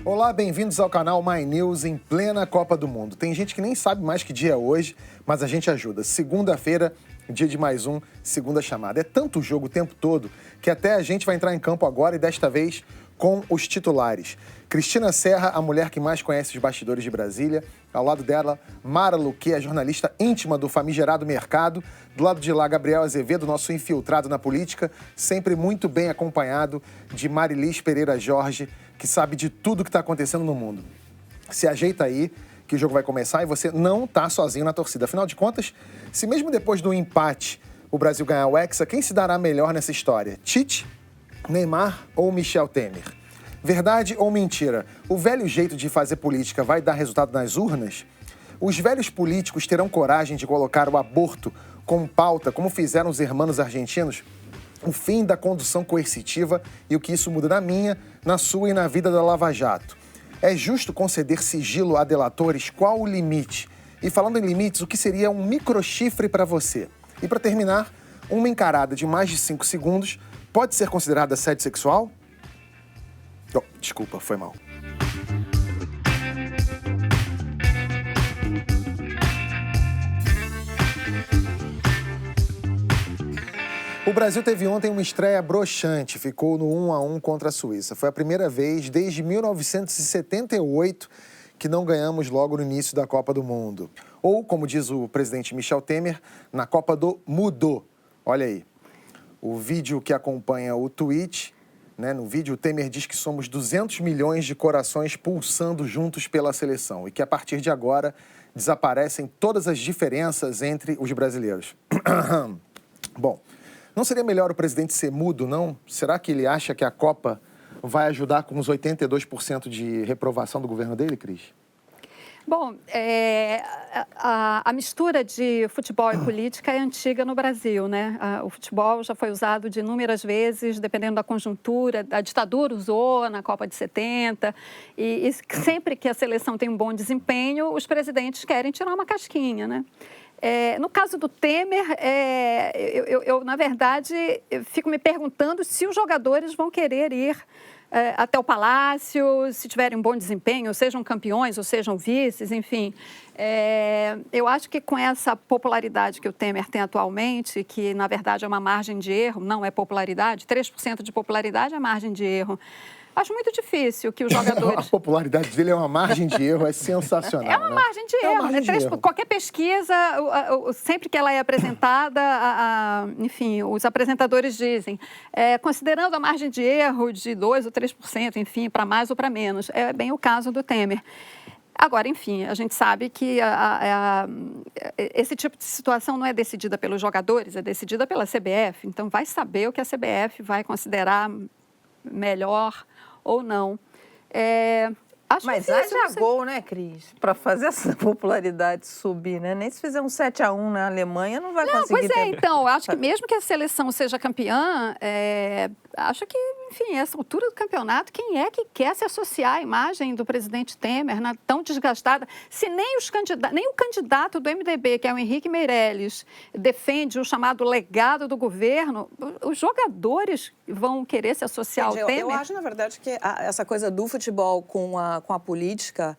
Olá, bem-vindos ao canal My News em plena Copa do Mundo. Tem gente que nem sabe mais que dia é hoje, mas a gente ajuda. Segunda-feira, dia de mais um Segunda Chamada. É tanto jogo o tempo todo que até a gente vai entrar em campo agora e desta vez com os titulares. Cristina Serra, a mulher que mais conhece os bastidores de Brasília. Ao lado dela, Mara Luque, a jornalista íntima do famigerado mercado. Do lado de lá, Gabriel Azevedo, nosso infiltrado na política, sempre muito bem acompanhado de Marilis Pereira Jorge, que sabe de tudo que está acontecendo no mundo. Se ajeita aí, que o jogo vai começar e você não está sozinho na torcida. Afinal de contas, se mesmo depois do empate o Brasil ganhar o Hexa, quem se dará melhor nessa história? Tite, Neymar ou Michel Temer? Verdade ou mentira? O velho jeito de fazer política vai dar resultado nas urnas? Os velhos políticos terão coragem de colocar o aborto como pauta, como fizeram os hermanos argentinos? O fim da condução coercitiva e o que isso muda na minha, na sua e na vida da Lava Jato. É justo conceder sigilo a delatores? Qual o limite? E falando em limites, o que seria um microchifre para você? E para terminar, uma encarada de mais de 5 segundos pode ser considerada assédio sexual? Oh, desculpa, foi mal. O Brasil teve ontem uma estreia broxante, ficou no 1-1 contra a Suíça. Foi a primeira vez desde 1978 que não ganhamos logo no início da Copa do Mundo. Ou, como diz o presidente Michel Temer, na Copa do Mudou. Olha aí, o vídeo que acompanha o tweet, né? No vídeo o Temer diz que somos 200 milhões de corações pulsando juntos pela seleção e que a partir de agora desaparecem todas as diferenças entre os brasileiros. Bom, não seria melhor o presidente ser mudo, não? Será que ele acha que a Copa vai ajudar com os 82% de reprovação do governo dele, Cris? Bom, a mistura de futebol e política é antiga no Brasil, né? O futebol já foi usado de inúmeras vezes, dependendo da conjuntura. A ditadura usou na Copa de 70 e sempre que a seleção tem um bom desempenho, os presidentes querem tirar uma casquinha, né? No caso do Temer, eu, na verdade, fico me perguntando se os jogadores vão querer ir até o Palácio, se tiverem um bom desempenho, sejam campeões ou sejam vices, enfim. Eu acho que com essa popularidade que o Temer tem atualmente, que na verdade é uma margem de erro, não é popularidade, 3% de popularidade é margem de erro. Acho muito difícil que os jogadores... A popularidade dele é uma margem de erro, é sensacional. É uma margem de erro. Qualquer pesquisa, sempre que ela é apresentada, enfim, os apresentadores dizem, considerando a margem de erro de 2% ou 3%, enfim, para mais ou para menos. É bem o caso do Temer. Agora, enfim, a gente sabe que esse tipo de situação não é decidida pelos jogadores, é decidida pela CBF. Então, vai saber o que a CBF vai considerar melhor ou não. Mas haja gol, né, Cris? Para fazer essa popularidade subir, né? Nem se fizer um 7-1 na Alemanha, não vai conseguir. Pois então, acho que mesmo que a seleção seja campeã, acho que, enfim, essa altura do campeonato, quem é que quer se associar à imagem do presidente Temer, né, tão desgastada? Se nem o candidato do MDB, que é o Henrique Meirelles, defende o chamado legado do governo, os jogadores vão querer se associar ao Temer? Eu acho, na verdade, que essa coisa do futebol com a política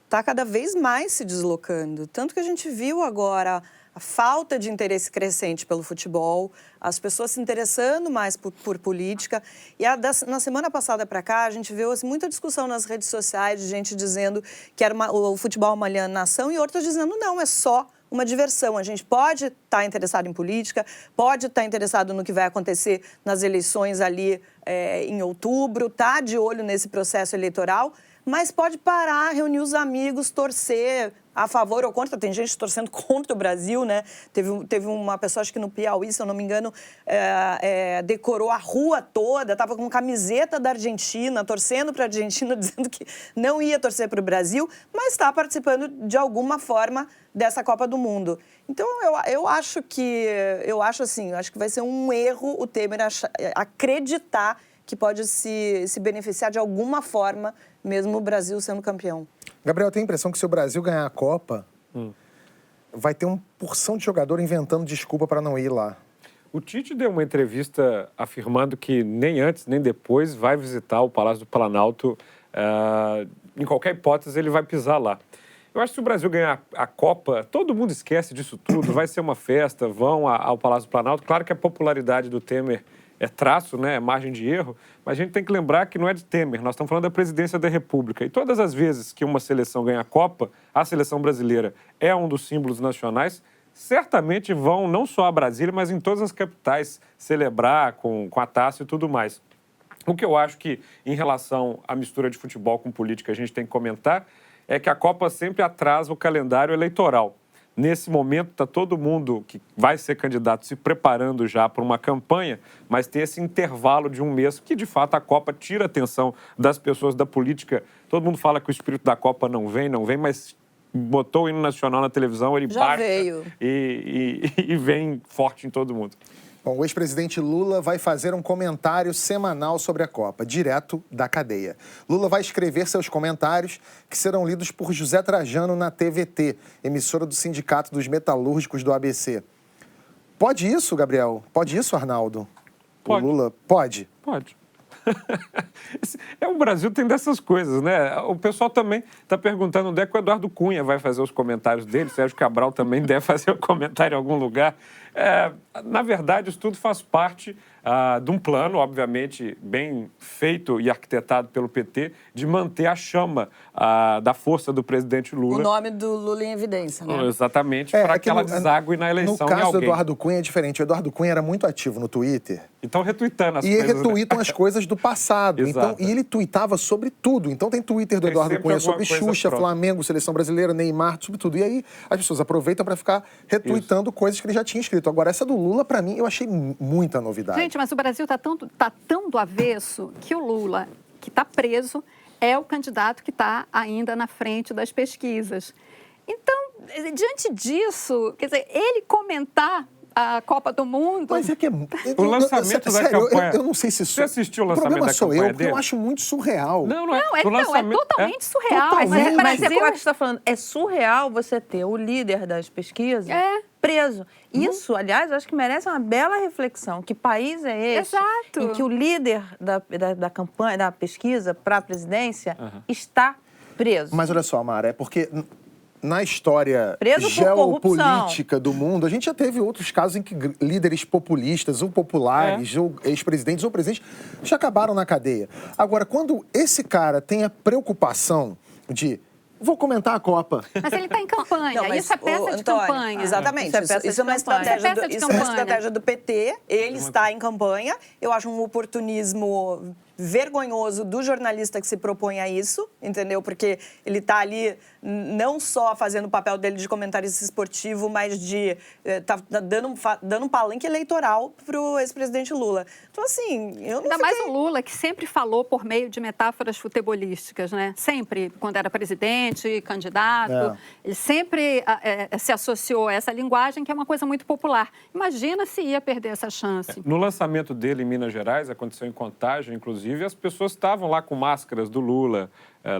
está cada vez mais se deslocando. Tanto que a gente viu agora a falta de interesse crescente pelo futebol, as pessoas se interessando mais por política. E na semana passada para cá, a gente viu assim, muita discussão nas redes sociais de gente dizendo que o futebol é uma alienação e outros dizendo não, é só uma diversão. A gente pode estar interessado em política, pode estar interessado no que vai acontecer nas eleições ali em outubro, tá de olho nesse processo eleitoral, mas pode parar, reunir os amigos, torcer a favor ou contra. Tem gente torcendo contra o Brasil, né? Teve uma pessoa, acho que no Piauí, se eu não me engano, decorou a rua toda, estava com camiseta da Argentina, torcendo para a Argentina, dizendo que não ia torcer para o Brasil, mas está participando de alguma forma dessa Copa do Mundo. Então, eu acho que vai ser um erro o Temer acreditar que pode se beneficiar de alguma forma, mesmo o Brasil sendo campeão. Gabriel, tem a impressão que se o Brasil ganhar a Copa, vai ter uma porção de jogador inventando desculpa para não ir lá. O Tite deu uma entrevista afirmando que nem antes nem depois vai visitar o Palácio do Planalto em qualquer hipótese, ele vai pisar lá. Eu acho que se o Brasil ganhar a Copa, todo mundo esquece disso tudo, vai ser uma festa, vão ao Palácio do Planalto. Claro que a popularidade do Temer é traço, né, é margem de erro, mas a gente tem que lembrar que não é de Temer, nós estamos falando da presidência da República. E todas as vezes que uma seleção ganha a Copa, a seleção brasileira é um dos símbolos nacionais, certamente vão não só a Brasília, mas em todas as capitais celebrar com a taça e tudo mais. O que eu acho que, em relação à mistura de futebol com política, a gente tem que comentar é que a Copa sempre atrasa o calendário eleitoral. Nesse momento, está todo mundo que vai ser candidato se preparando já para uma campanha, mas tem esse intervalo de um mês que, de fato, a Copa tira a atenção das pessoas da política. Todo mundo fala que o espírito da Copa não vem, mas botou o hino nacional na televisão, ele já baixa veio. E vem forte em todo mundo. Bom, o ex-presidente Lula vai fazer um comentário semanal sobre a Copa, direto da cadeia. Lula vai escrever seus comentários, que serão lidos por José Trajano na TVT, emissora do Sindicato dos Metalúrgicos do ABC. Pode isso, Gabriel? Pode isso, Arnaldo? Pode. O Lula pode? Pode. O Brasil tem dessas coisas, né? O pessoal também está perguntando onde é que o Eduardo Cunha vai fazer os comentários dele. Sérgio Cabral também deve fazer o comentário em algum lugar. Na verdade, isso tudo faz parte de um plano, obviamente, bem feito e arquitetado pelo PT, de manter a chama da força do presidente Lula. O nome do Lula em evidência, né? Exatamente, para que ela desague na eleição No em caso alguém. do Eduardo Cunha é diferente. O Eduardo Cunha era muito ativo no Twitter. Então, retuitando as E coisas. retuitam as coisas do passado. Então, e ele tuitava sobre tudo. Então tem Twitter do Tem Eduardo sempre Cunha alguma sobre coisa Xuxa, pronta. Flamengo, Seleção Brasileira, Neymar, sobre tudo. E aí as pessoas aproveitam para ficar retuitando coisas que ele já tinha escrito. Agora, essa do Lula, para mim, eu achei muita novidade. Gente, mas o Brasil está tão do avesso que o Lula, que está preso, é o candidato que está ainda na frente das pesquisas. Então, diante disso, quer dizer, ele comentar a Copa do Mundo... Mas é que O lançamento da campanha... Eu não sei se Você assistiu o o lançamento problema da sou campanha eu, porque dele? eu acho muito surreal. Não, é totalmente surreal. Totalmente. Mas o Mas é Brasil... como é que você está falando? É surreal você ter o líder das pesquisas preso. Isso, aliás, eu acho que merece uma bela reflexão. Que país é esse Exato. em que o líder da campanha, da pesquisa para a presidência está preso? Mas olha só, Mara, é porque na história Preso por geopolítica do mundo, a gente já teve outros casos em que líderes populistas, ou populares, ou ex-presidentes, ou presidentes, já acabaram na cadeia. Agora, quando esse cara tem a preocupação de vou comentar a Copa. Mas ele está em campanha, Não, mas, isso é peça de Antônio, campanha. Exatamente, Isso é uma peça de estratégia campanha. isso é uma estratégia do PT, ele está em campanha, eu acho um oportunismo vergonhoso do jornalista que se propõe a isso, entendeu? Porque ele está ali não só fazendo o papel dele de comentarista esportivo, mas de tá dando um palanque eleitoral para o ex-presidente Lula. Então, assim, eu não Ainda mais fiquei... o Lula, que sempre falou por meio de metáforas futebolísticas, né? Sempre, quando era presidente, candidato, ele sempre se associou a essa linguagem, que é uma coisa muito popular. Imagina se ia perder essa chance. No lançamento dele em Minas Gerais, aconteceu em Contagem, inclusive, as pessoas estavam lá com máscaras do Lula,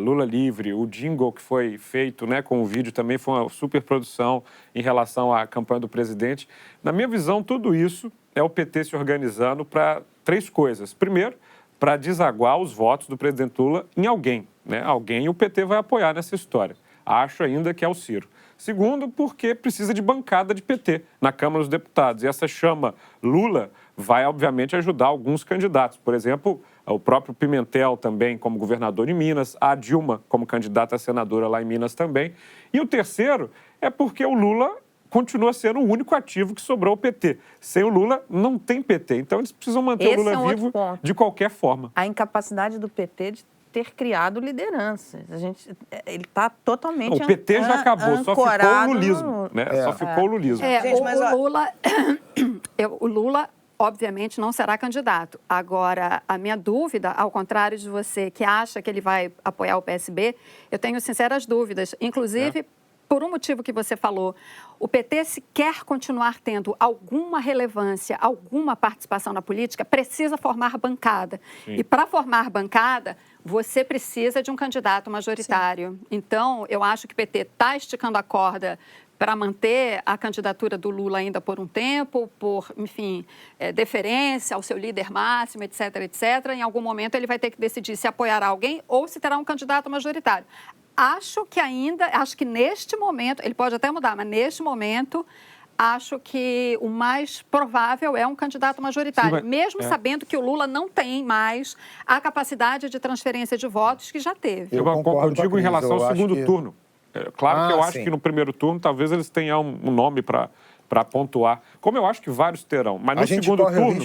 Lula livre, o jingle que foi feito, né, com o vídeo também foi uma superprodução em relação à campanha do presidente. Na minha visão, tudo isso é o PT se organizando para 3 coisas. Primeiro, para desaguar os votos do presidente Lula em alguém, né? Alguém o PT vai apoiar nessa história. Acho ainda que é o Ciro. Segundo, porque precisa de bancada de PT na Câmara dos Deputados. E essa chama Lula vai, obviamente, ajudar alguns candidatos. Por exemplo, o próprio Pimentel também como governador em Minas, a Dilma como candidata a senadora lá em Minas também. E o terceiro é porque o Lula continua sendo o único ativo que sobrou ao PT. Sem o Lula, não tem PT. Então, eles precisam manter o Lula vivo de qualquer forma. A incapacidade do PT de ter criado lideranças. Ele está totalmente O PT já acabou, só ficou o lulismo. Né? Só ficou o lulismo. Gente, O Lula, obviamente, não será candidato. Agora, a minha dúvida, ao contrário de você, que acha que ele vai apoiar o PSB, eu tenho sinceras dúvidas. Inclusive, por um motivo que você falou, o PT, se quer continuar tendo alguma relevância, alguma participação na política, precisa formar bancada. Sim. E para formar bancada, você precisa de um candidato majoritário. Sim. Então, eu acho que o PT está esticando a corda para manter a candidatura do Lula ainda por um tempo, por, enfim, deferência ao seu líder máximo, etc., etc. Em algum momento ele vai ter que decidir se apoiará alguém ou se terá um candidato majoritário. Acho que neste momento, ele pode até mudar, mas neste momento, acho que o mais provável é um candidato majoritário, mesmo sabendo que o Lula não tem mais a capacidade de transferência de votos que já teve. Eu digo em relação ao segundo turno. Claro que eu acho sim. que no primeiro turno talvez eles tenham um nome para pontuar, como eu acho que vários terão. Mas no segundo turno,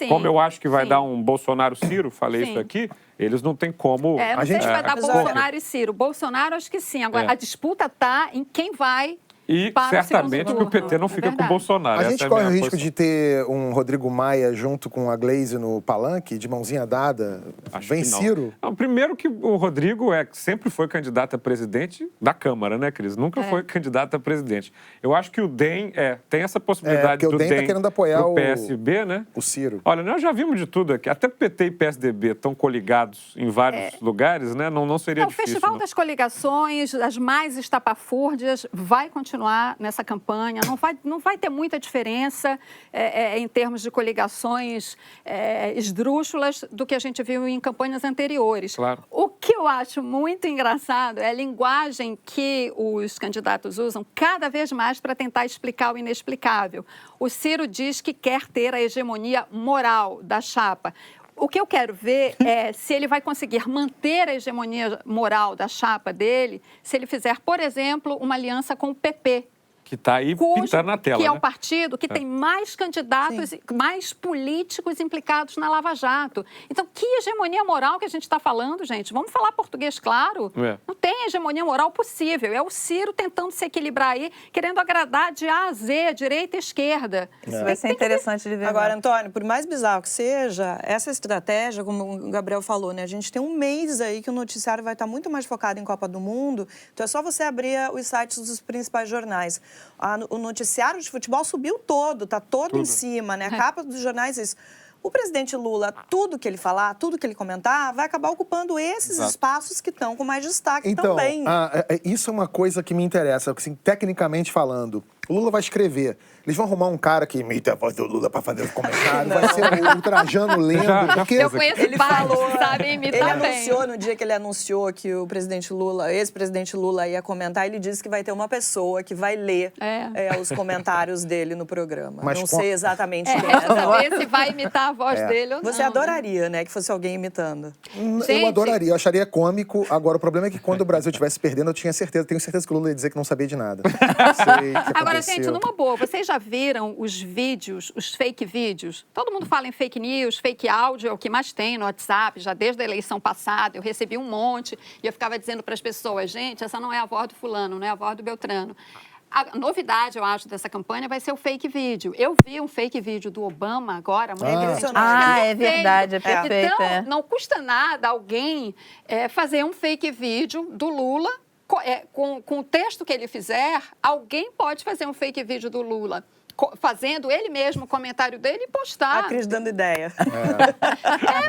como eu acho que vai dar um Bolsonaro-Ciro, falei isso aqui, eles não têm como... não sei se vai dar Bolsonaro e Ciro. Bolsonaro, acho que sim. Agora, a disputa está em quem vai... E certamente que o PT não fica com o Bolsonaro. A gente corre o risco de ter um Rodrigo Maia junto com a Gleisi no palanque, de mãozinha dada, vem Ciro? Não, primeiro que o Rodrigo sempre foi candidato a presidente da Câmara, né, Cris? Nunca foi candidato a presidente. Eu acho que o DEM tem essa possibilidade do DEM tá querendo apoiar o PSB, né? O Ciro. Olha, nós já vimos de tudo aqui. Até PT e PSDB estão coligados em vários lugares, né? Não seria difícil. O Festival das Coligações, as mais estapafúrdias, vai continuar nessa campanha, não vai ter muita diferença em termos de coligações esdrúxulas do que a gente viu em campanhas anteriores. Claro. O que eu acho muito engraçado é a linguagem que os candidatos usam cada vez mais para tentar explicar o inexplicável. O Ciro diz que quer ter a hegemonia moral da chapa. O que eu quero ver é se ele vai conseguir manter a hegemonia moral da chapa dele, se ele fizer, por exemplo, uma aliança com o PP. Que está aí pintando na tela, que é né? o partido que tem mais candidatos, mais políticos implicados na Lava Jato. Então, que hegemonia moral que a gente está falando, gente? Vamos falar português claro? Não tem hegemonia moral possível. É o Ciro tentando se equilibrar aí, querendo agradar de A a Z, direita e esquerda. Isso vai ser interessante de ver. Agora, Antônio, por mais bizarro que seja, essa estratégia, como o Gabriel falou, né? A gente tem um mês aí que o noticiário vai estar muito mais focado em Copa do Mundo. Então, é só você abrir os sites dos principais jornais. O noticiário de futebol subiu todo, está todo em cima, né? A capa dos jornais é isso. O presidente Lula, tudo que ele falar, tudo que ele comentar, vai acabar ocupando esses espaços que estão com mais destaque também. Isso é uma coisa que me interessa, assim, tecnicamente falando. O Lula vai escrever. Eles vão arrumar um cara que imita a voz do Lula para fazer os comentários. Vai ser o Trajano lendo. Eu conheço ele falou, sabe imitar ele anunciou, no dia que ele anunciou que o presidente Lula, ex-presidente Lula ia comentar, ele disse que vai ter uma pessoa que vai ler os comentários dele no programa. Mas não sei exatamente quem é. Saber se vai imitar a voz dele ou não. Você adoraria, né, que fosse alguém imitando. Eu adoraria, eu acharia cômico. Agora, o problema é que quando o Brasil estivesse perdendo, eu tenho certeza que o Lula ia dizer que não sabia de nada. Sei que Agora, gente, numa boa, vocês já viram os vídeos, os fake vídeos? Todo mundo fala em fake news, fake áudio, é o que mais tem no WhatsApp, já desde a eleição passada, eu recebi um monte e eu ficava dizendo para as pessoas, gente, essa não é a voz do fulano, não é a voz do Beltrano. A novidade, eu acho, dessa campanha vai ser o fake vídeo. Eu vi um fake vídeo do Obama agora, é verdade, é perfeito. Então, não custa nada alguém fazer um fake vídeo do Lula. Com o texto que ele fizer, alguém pode fazer um fake vídeo do Lula, fazendo ele mesmo o comentário dele e postar. A Cris dando ideia.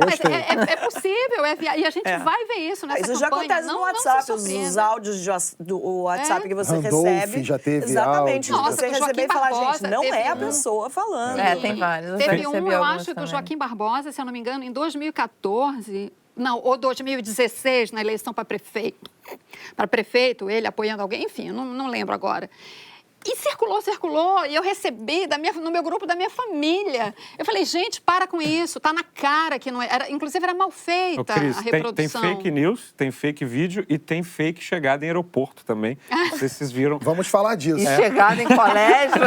Mas é possível, e a gente vai ver isso nessa campanha. Isso já acontece no WhatsApp, os áudios do WhatsApp que você Randolph recebe. Já teve exatamente. Áudio. Você receber e falar, gente, não é a pessoa falando. Tem vários. Teve eu acho, do Joaquim Barbosa, se eu não me engano, em 2014... ou 2016, na eleição para prefeito. Para prefeito, ele apoiando alguém, enfim, não lembro agora. E circulou, e eu recebi no meu grupo da minha família. Eu falei, gente, para com isso, tá na cara que não era. Inclusive, era mal feita Cris, a reprodução. Tem fake news, tem fake vídeo e tem fake chegada em aeroporto também. Não sei se vocês viram. Vamos falar disso. E chegada em colégio.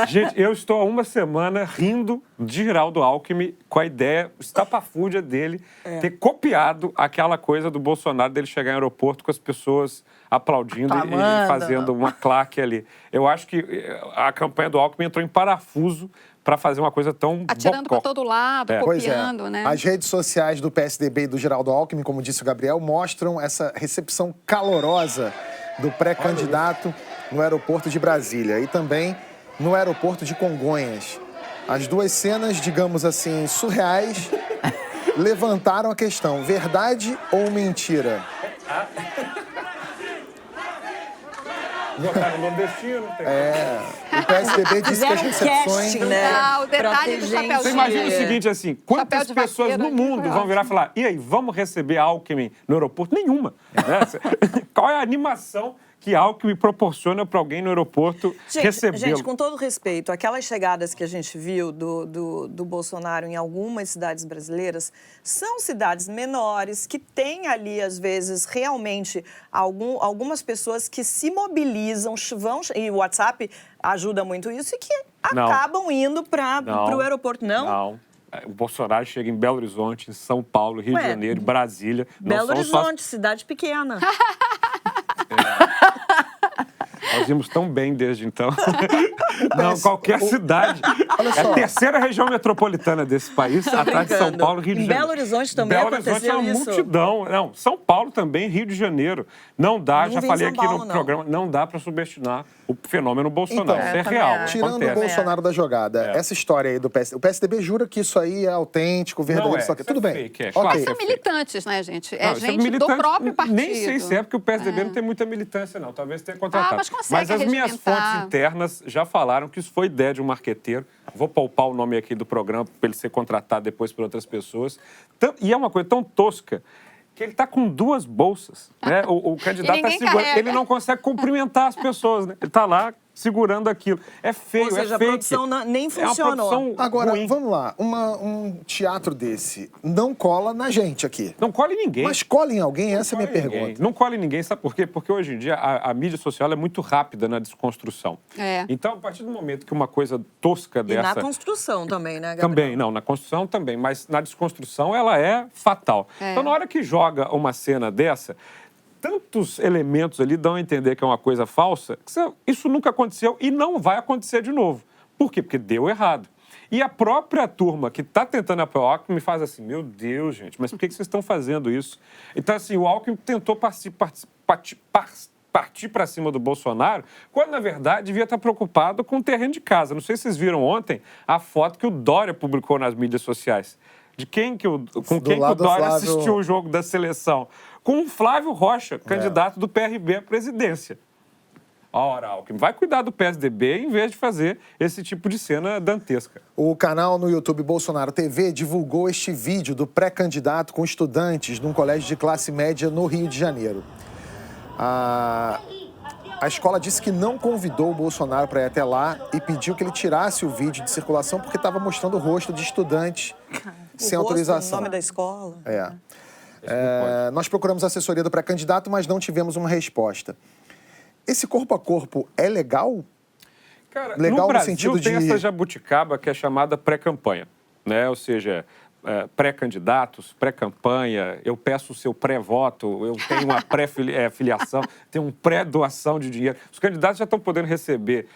Gente, eu estou há uma semana rindo de Geraldo Alckmin com a ideia estapafúrdia dele ter copiado aquela coisa do Bolsonaro, dele chegar em aeroporto com as pessoas aplaudindo e fazendo uma claque ali. Eu acho que a campanha do Alckmin entrou em parafuso para fazer uma coisa tão atirando para todo lado, copiando, né? As redes sociais do PSDB e do Geraldo Alckmin, como disse o Gabriel, mostram essa recepção calorosa do pré-candidato no aeroporto de Brasília e também no aeroporto de Congonhas. As duas cenas, digamos assim, surreais, levantaram a questão: verdade ou mentira? Botaram nordestino. O PSDB disse que as recepções... casting, né? O detalhe do chapéuzinho. Você imagina o seguinte, assim, quantas de pessoas vaqueiro no aqui mundo foi vão virar e falar, e aí, vamos receber Alckmin no aeroporto? Nenhuma. Né? Qual é a animação que Alckmin proporciona para alguém no aeroporto recebê-lo? Gente, com todo respeito, aquelas chegadas que a gente viu do Bolsonaro em algumas cidades brasileiras são cidades menores que têm ali, às vezes, realmente algumas pessoas que se mobilizam, e o WhatsApp ajuda muito isso, e que acabam indo para o aeroporto. Não. O Bolsonaro chega em Belo Horizonte, em São Paulo, Rio de Janeiro, Brasília. Belo Horizonte, cidade pequena. Nós vimos tão bem desde então. Não, qualquer cidade. É a terceira região metropolitana desse país, atrás de São Paulo, Rio de Janeiro. Em Belo Horizonte também aconteceu isso. Belo Horizonte é uma multidão. Não, São Paulo também, Rio de Janeiro. Não dá, já falei aqui no programa, não dá para subestimar o fenômeno Bolsonaro. Isso é real. Tirando o Bolsonaro da jogada, essa história aí do PSDB, o PSDB jura que isso aí é autêntico, verdadeiro, só que tudo bem. Fake, Claro, são militantes, né, gente? Gente do próprio partido. Nem sei se é, porque o PSDB não tem muita militância, não. Talvez tenha contratado. Mas as minhas fontes internas já falaram que isso foi ideia de um marqueteiro. Vou poupar o nome aqui do programa para ele ser contratado depois por outras pessoas. E é uma coisa tão tosca que ele está com 2 bolsas. Né? O candidato está segurando. Ele não consegue cumprimentar as pessoas. Né? Ele está lá segurando aquilo. É feio, Ou seja, é fake. A produção nem funcionou. É uma Agora, ruim. vamos lá. Um teatro desse não cola na gente aqui. Não cola em ninguém. Mas cola em alguém? Essa é a minha pergunta. Não cola em ninguém, sabe por quê? Porque hoje em dia a mídia social é muito rápida na desconstrução. Então, a partir do momento que uma coisa tosca dessa... E na construção também, né, Gabriel? Também, não, na construção também, mas na desconstrução ela é fatal. Então, na hora que joga uma cena dessa, tantos elementos ali dão a entender que é uma coisa falsa, que isso nunca aconteceu e não vai acontecer de novo. Por quê? Porque deu errado. E a própria turma que está tentando apoiar o Alckmin me faz assim, meu Deus, gente, mas por que vocês estão fazendo isso? Então, assim, o Alckmin tentou partir para cima do Bolsonaro, quando, na verdade, devia estar preocupado com o terreno de casa. Não sei se vocês viram ontem a foto que o Dória publicou nas mídias sociais. Com quem que o Dória assistiu o jogo da seleção? Com o Flávio Rocha, candidato do PRB à presidência. Ora, Alckmin, vai cuidar do PSDB em vez de fazer esse tipo de cena dantesca. O canal no YouTube Bolsonaro TV divulgou este vídeo do pré-candidato com estudantes de um colégio de classe média no Rio de Janeiro. A escola disse que não convidou o Bolsonaro para ir até lá e pediu que ele tirasse o vídeo de circulação porque estava mostrando o rosto de estudantes sem autorização. O nome da escola. Nós procuramos a assessoria do pré-candidato, mas não tivemos uma resposta. Esse corpo a corpo é legal? Cara, legal no Brasil no sentido tem de... essa jabuticaba que é chamada pré-campanha, né? Ou seja, pré-candidatos, pré-campanha, eu peço o seu pré-voto, eu tenho uma pré-filiação, tenho uma pré-doação de dinheiro. Os candidatos já estão podendo receber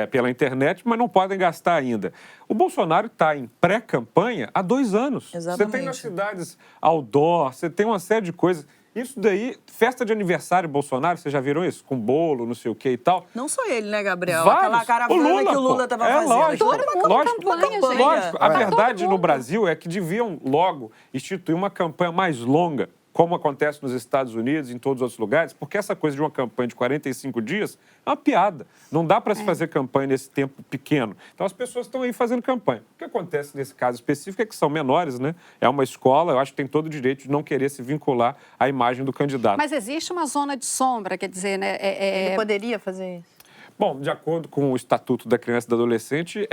pela internet, mas não podem gastar ainda. O Bolsonaro está em pré-campanha há 2 anos. Exatamente. Você tem nas cidades outdoor, você tem uma série de coisas. Isso daí, festa de aniversário Bolsonaro, vocês já viram isso? Com bolo, não sei o que e tal. Não só ele, né, Gabriel? Vários. Aquela caravana que o Lula estava fazendo. Lógico, lógico. Lógico. A verdade no Brasil é que deviam logo instituir uma campanha mais longa, como acontece nos Estados Unidos e em todos os outros lugares, porque essa coisa de uma campanha de 45 dias é uma piada. Não dá para se fazer campanha nesse tempo pequeno. Então, as pessoas estão aí fazendo campanha. O que acontece nesse caso específico é que são menores, né? É uma escola, eu acho que tem todo o direito de não querer se vincular à imagem do candidato. Mas existe uma zona de sombra, quer dizer, né? Ele poderia fazer isso? Bom, de acordo com o Estatuto da Criança e do Adolescente,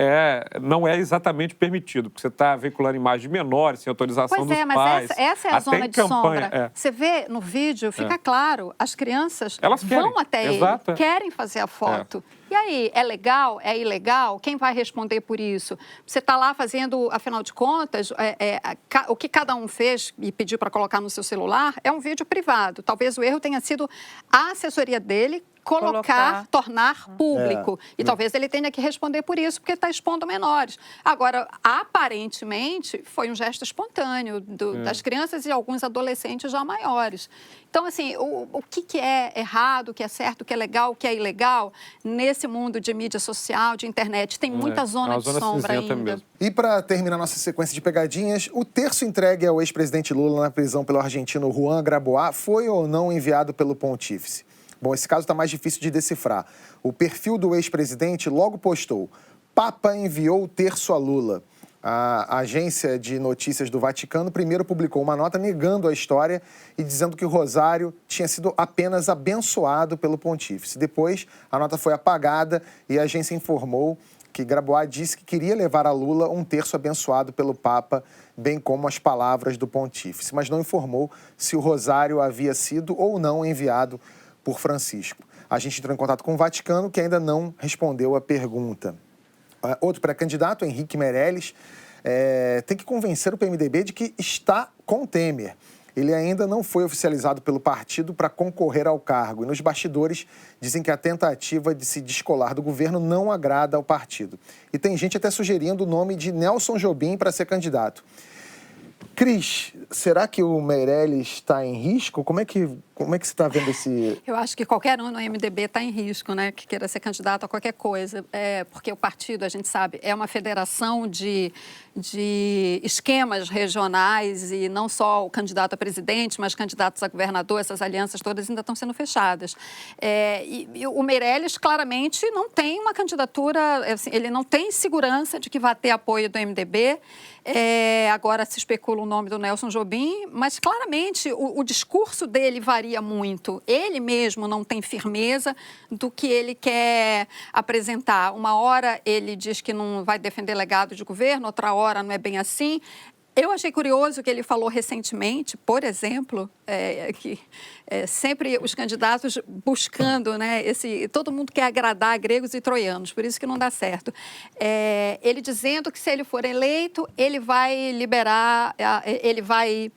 não é exatamente permitido, porque você está veiculando imagens de menores, sem autorização dos pais. Pois é, mas essa é a zona de sombra. Você vê no vídeo, fica claro, as crianças vão até ele, querem fazer a foto. E aí, é legal? É ilegal? Quem vai responder por isso? Você está lá fazendo, afinal de contas, o que cada um fez e pediu para colocar no seu celular é um vídeo privado. Talvez o erro tenha sido a assessoria dele tornar público. E talvez ele tenha que responder por isso, porque está expondo menores. Agora, aparentemente, foi um gesto espontâneo das crianças e alguns adolescentes já maiores. Então, assim, o que é errado, o que é certo, o que é legal, o que é ilegal, nesse mundo de mídia social, de internet, tem muita zona de sombra ainda. Mesmo. E para terminar nossa sequência de pegadinhas, o terço entregue ao ex-presidente Lula na prisão pelo argentino Juan Grabois foi ou não enviado pelo pontífice? Bom, esse caso está mais difícil de decifrar. O perfil do ex-presidente logo postou: Papa enviou o terço a Lula. A agência de notícias do Vaticano primeiro publicou uma nota negando a história e dizendo que o rosário tinha sido apenas abençoado pelo pontífice. Depois, a nota foi apagada e a agência informou que Grabois disse que queria levar a Lula um terço abençoado pelo Papa, bem como as palavras do pontífice, mas não informou se o rosário havia sido ou não enviado por Francisco. A gente entrou em contato com o Vaticano, que ainda não respondeu a pergunta. Outro pré-candidato, Henrique Meirelles, tem que convencer o PMDB de que está com Temer. Ele ainda não foi oficializado pelo partido para concorrer ao cargo. E nos bastidores dizem que a tentativa de se descolar do governo não agrada ao partido. E tem gente até sugerindo o nome de Nelson Jobim para ser candidato. Cris, será que o Meirelles está em risco? Como é que você está vendo esse... Eu acho que qualquer um no MDB está em risco, né? Que queira ser candidato a qualquer coisa. Porque o partido, a gente sabe, é uma federação de esquemas regionais e não só o candidato a presidente, mas candidatos a governador, essas alianças todas ainda estão sendo fechadas. E o Meirelles, claramente, não tem uma candidatura, assim, ele não tem segurança de que vai ter apoio do MDB. Agora se especula o nome do Nelson Jobim, mas claramente o discurso dele varia muito. Ele mesmo não tem firmeza do que ele quer apresentar. Uma hora ele diz que não vai defender legado de governo, outra hora não é bem assim. Eu achei curioso que ele falou recentemente, por exemplo, que sempre os candidatos buscando, né, todo mundo quer agradar gregos e troianos, por isso que não dá certo. Ele dizendo que se ele for eleito, ele vai liberar, ele vai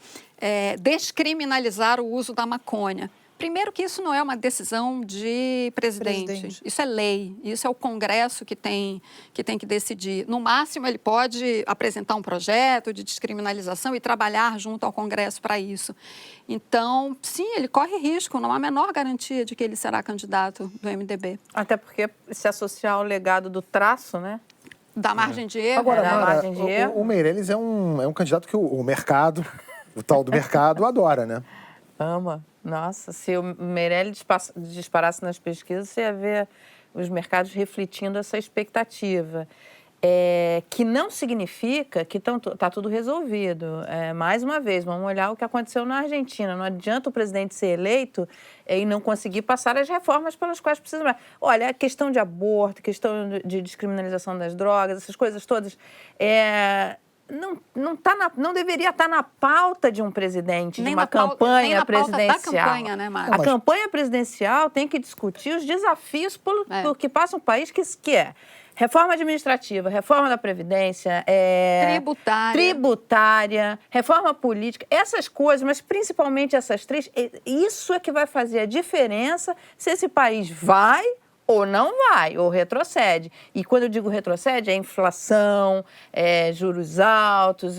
descriminalizar o uso da maconha. Primeiro que isso não é uma decisão de presidente. Isso é lei, isso é o Congresso que tem que decidir. No máximo, ele pode apresentar um projeto de descriminalização e trabalhar junto ao Congresso para isso. Então, sim, ele corre risco, não há a menor garantia de que ele será candidato do MDB. Até porque se associar ao legado do traço, né? Da margem de erro. Agora, da margem de erro. O Meirelles é um candidato que o mercado, o tal do mercado, adora, né? Ama. Nossa, se o Meirelles disparasse nas pesquisas, você ia ver os mercados refletindo essa expectativa. Que não significa que está tudo resolvido. Mais uma vez, vamos olhar o que aconteceu na Argentina. Não adianta o presidente ser eleito e não conseguir passar as reformas pelas quais precisa. Olha, a questão de aborto, questão de descriminalização das drogas, essas coisas todas... Não deveria estar na pauta de um presidente, de uma campanha presidencial. Da campanha, né, Mara? A campanha presidencial tem que discutir os desafios por que passa um país que é reforma administrativa, reforma da Previdência, tributária, reforma política, essas coisas, mas principalmente essas três, isso é que vai fazer a diferença se esse país vai ou não vai, ou retrocede. E quando eu digo retrocede, é inflação, juros altos,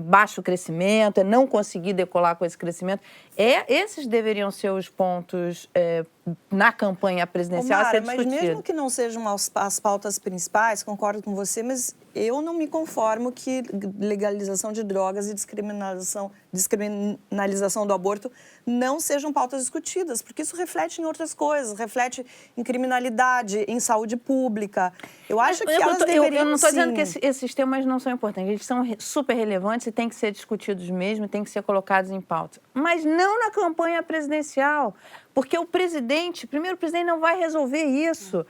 baixo crescimento, é não conseguir decolar com esse crescimento. Esses deveriam ser os pontos na campanha presidencial a ser discutido. Mas mesmo que não sejam as pautas principais, concordo com você, mas eu não me conformo que legalização de drogas e descriminalização do aborto não sejam pautas discutidas, porque isso reflete em outras coisas, reflete em criminalidade, em saúde pública. Eu acho que elas deveriam, eu não estou dizendo que esses temas não são importantes, eles são super relevantes e têm que ser discutidos mesmo, têm que ser colocados em pauta. Mas não na campanha presidencial, porque o presidente não vai resolver isso.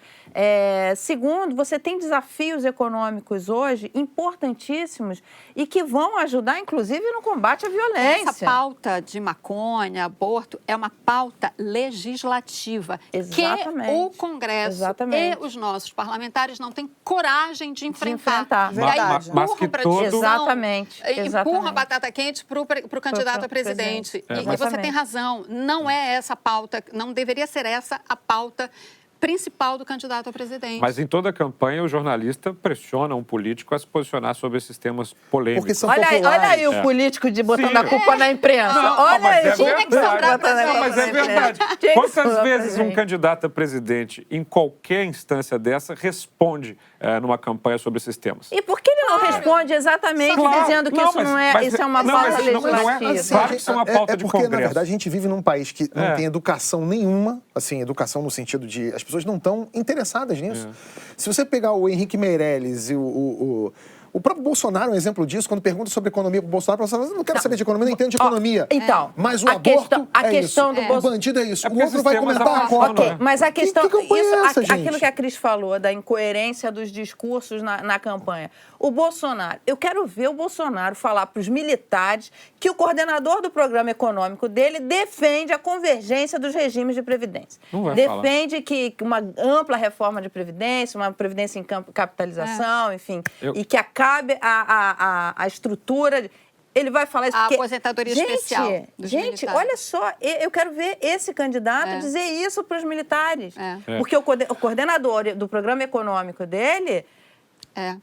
Segundo, você tem desafios econômicos hoje importantíssimos e que vão ajudar, inclusive, no combate à violência. Essa pauta de maconha, aborto, é uma pauta legislativa. Exatamente. Que o Congresso e os nossos parlamentares não têm coragem de enfrentar. Verdade. Mas que todo... Exatamente. Empurra a batata quente para o candidato a presidente. E você tem razão, não é essa pauta, não deveria ser essa a pauta principal do candidato a presidente. Mas em toda a campanha, o jornalista pressiona um político a se posicionar sobre esses temas polêmicos. Porque são Olha populares. aí o político botando Sim. a culpa na imprensa. Olha mas aí. Tinha que sobrar pra gente. Não, mas é verdade. Tinha que Quantas sobrar pra vezes um gente. candidato a presidente, em qualquer instância dessa, responde numa campanha sobre esses temas? E por que ele não responde exatamente dizendo que isso não é, isso é uma pauta legislativa? Claro que isso é uma pauta de porque, Congresso. na verdade, a gente vive num país que não tem educação nenhuma, assim, educação no sentido de as pessoas não estão interessadas nisso. Se você pegar o Henrique Meirelles e o próprio Bolsonaro é um exemplo disso, quando pergunta sobre economia para o Bolsonaro, fala assim, não quero saber de economia, não entendo de economia. Então, mas o a aborto questão do o bandido é isso. É O outro vai porque comentar a sistema cota. Ok, mas a questão, Que campanha é essa, gente? aquilo que a Cris falou, da incoerência dos discursos na campanha. O Bolsonaro, eu quero ver o Bolsonaro falar para os militares que o coordenador do programa econômico dele defende a convergência dos regimes de previdência. Não vai Defende que uma ampla reforma de previdência, uma previdência em capitalização, enfim, e que acabe a estrutura... Ele vai falar isso A porque... aposentadoria especial dos Gente, militares. olha só, eu quero ver esse candidato dizer isso para os militares. Porque o coordenador do programa econômico dele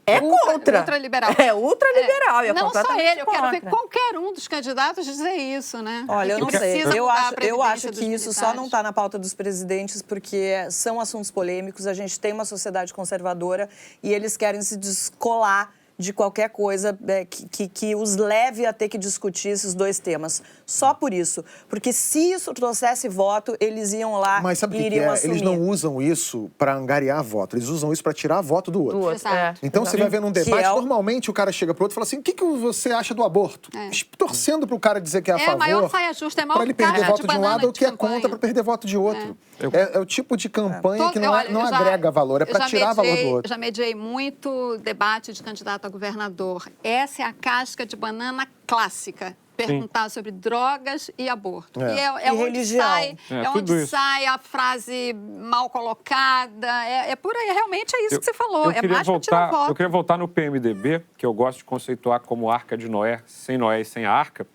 é contra. Ultraliberal. É ultraliberal. É Não só completamente ele, eu quero ver contra. qualquer um dos candidatos dizer isso, né? Olha, eu Que não sei. precisa Eu mudar a acho previdência que dos isso só militares. não está na pauta dos presidentes porque são assuntos polêmicos. A gente tem uma sociedade conservadora e eles querem se descolar de qualquer coisa que os leve a ter que discutir esses dois temas. Só por isso. Porque se isso trouxesse voto, eles iam lá Mas sabe o e que iriam é? assumir. Eles não usam isso para angariar voto, eles usam isso para tirar voto do outro. Do outro, Exato. Então você vai ver num debate, Que é o- normalmente o cara chega pro outro e fala assim, o que você acha do aborto? Torcendo pro cara dizer que é a favor. maior saia justa, é maior Pra ele perder caixa voto de de um banana lado ou de que é campanha. contra pra perder voto de outro. É o tipo de campanha que não Olha, eu já- agrega valor, é eu pra já tirar valor do mediei- outro. Já mediei muito debate de candidato a governador. Essa é a casca de banana clássica. Perguntar sobre drogas e aborto. É. E E onde religião. sai, Tudo onde isso. sai a frase mal colocada. É por aí, realmente é isso que você falou. É mais para tirar voto. Eu queria voltar no PMDB, que eu gosto de conceituar como Arca de Noé e sem a arca,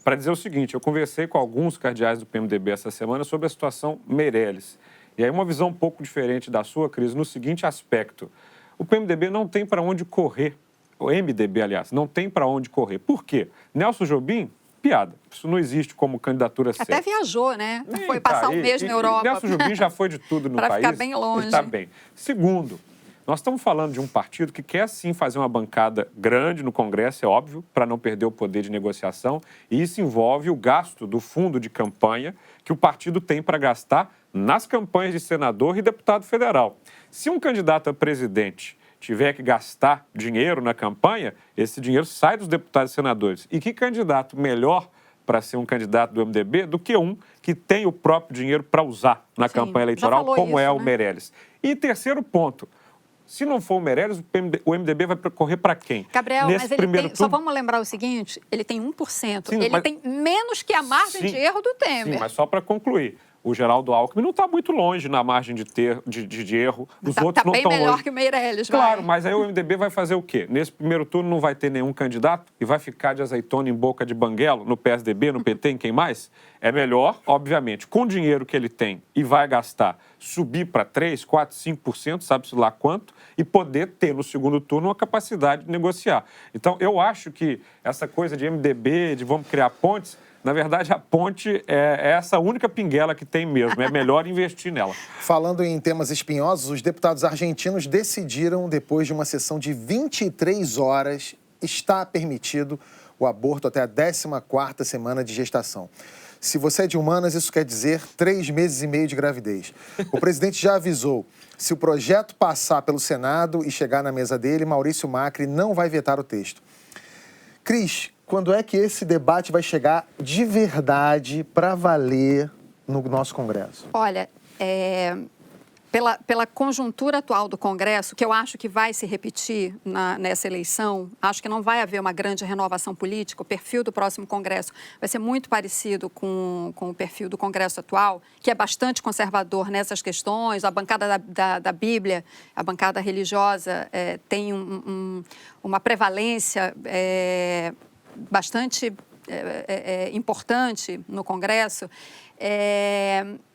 para dizer o seguinte, eu conversei com alguns cardeais do PMDB essa semana sobre a situação Meirelles. E aí uma visão um pouco diferente da sua, Cris, no seguinte aspecto. O PMDB não tem para onde correr. O MDB, aliás, não tem para onde correr. Por quê? Nelson Jobim, piada. Isso não existe como candidatura Até certa. viajou, né? Nem Foi passar um tá. mês na Europa. Nelson Jobim já foi de tudo no Pra país. ficar bem longe. Ele está bem. Segundo, nós estamos falando de um partido que quer sim fazer uma bancada grande no Congresso, é óbvio, para não perder o poder de negociação. E isso envolve o gasto do fundo de campanha que o partido tem para gastar nas campanhas de senador e deputado federal. Se um candidato a presidente tiver que gastar dinheiro na campanha, esse dinheiro sai dos deputados e senadores. E que candidato melhor para ser um candidato do MDB do que um que tem o próprio dinheiro para usar na Sim, campanha já eleitoral, falou como é isso, o né? Meirelles. E terceiro ponto, se não for o Meirelles, o MDB vai correr para quem? Gabriel, Nesse mas ele primeiro tem, só turno... vamos lembrar o seguinte, ele tem 1%. Sim, Ele mas- tem menos que a margem Sim, de erro do Temer. Sim, mas só para concluir. O Geraldo Alckmin não está muito longe na margem de erro. Os outros Tá não bem estão melhor longe. que o Meirelles, Claro, vai. mas aí o MDB vai fazer o quê? Nesse primeiro turno não vai ter nenhum candidato e vai ficar de azeitona em boca de banguelo no PSDB, no PT, em quem mais? É melhor, obviamente, com o dinheiro que ele tem e vai gastar, subir para 3%, 4%, 5%, sabe-se lá quanto, e poder ter no segundo turno uma capacidade de negociar. Então, eu acho que essa coisa de MDB, de vamos criar pontes, na verdade, a ponte é essa única pinguela que tem mesmo. É melhor investir nela. Falando em temas espinhosos, os deputados argentinos decidiram, depois de uma sessão de 23 horas, está permitido o aborto até a 14ª semana de gestação. Se você é de humanas, isso quer dizer 3 meses e meio de gravidez. O presidente já avisou, se o projeto passar pelo Senado e chegar na mesa dele, Maurício Macri não vai vetar o texto. Cris, quando é que esse debate vai chegar de verdade para valer no nosso Congresso? Olha, pela conjuntura atual do Congresso, que eu acho que vai se repetir nessa eleição, acho que não vai haver uma grande renovação política, o perfil do próximo Congresso vai ser muito parecido com o perfil do Congresso atual, que é bastante conservador nessas questões, a bancada da Bíblia, a bancada religiosa tem uma prevalência bastante importante no Congresso.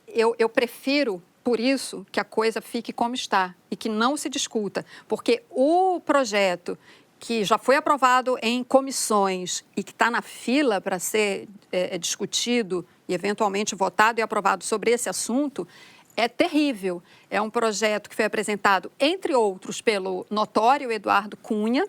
Eu prefiro, por isso que a coisa fique como está e que não se discuta, porque o projeto que já foi aprovado em comissões e que está na fila para ser discutido e eventualmente votado e aprovado sobre esse assunto, é terrível. É um projeto que foi apresentado, entre outros, pelo notório Eduardo Cunha,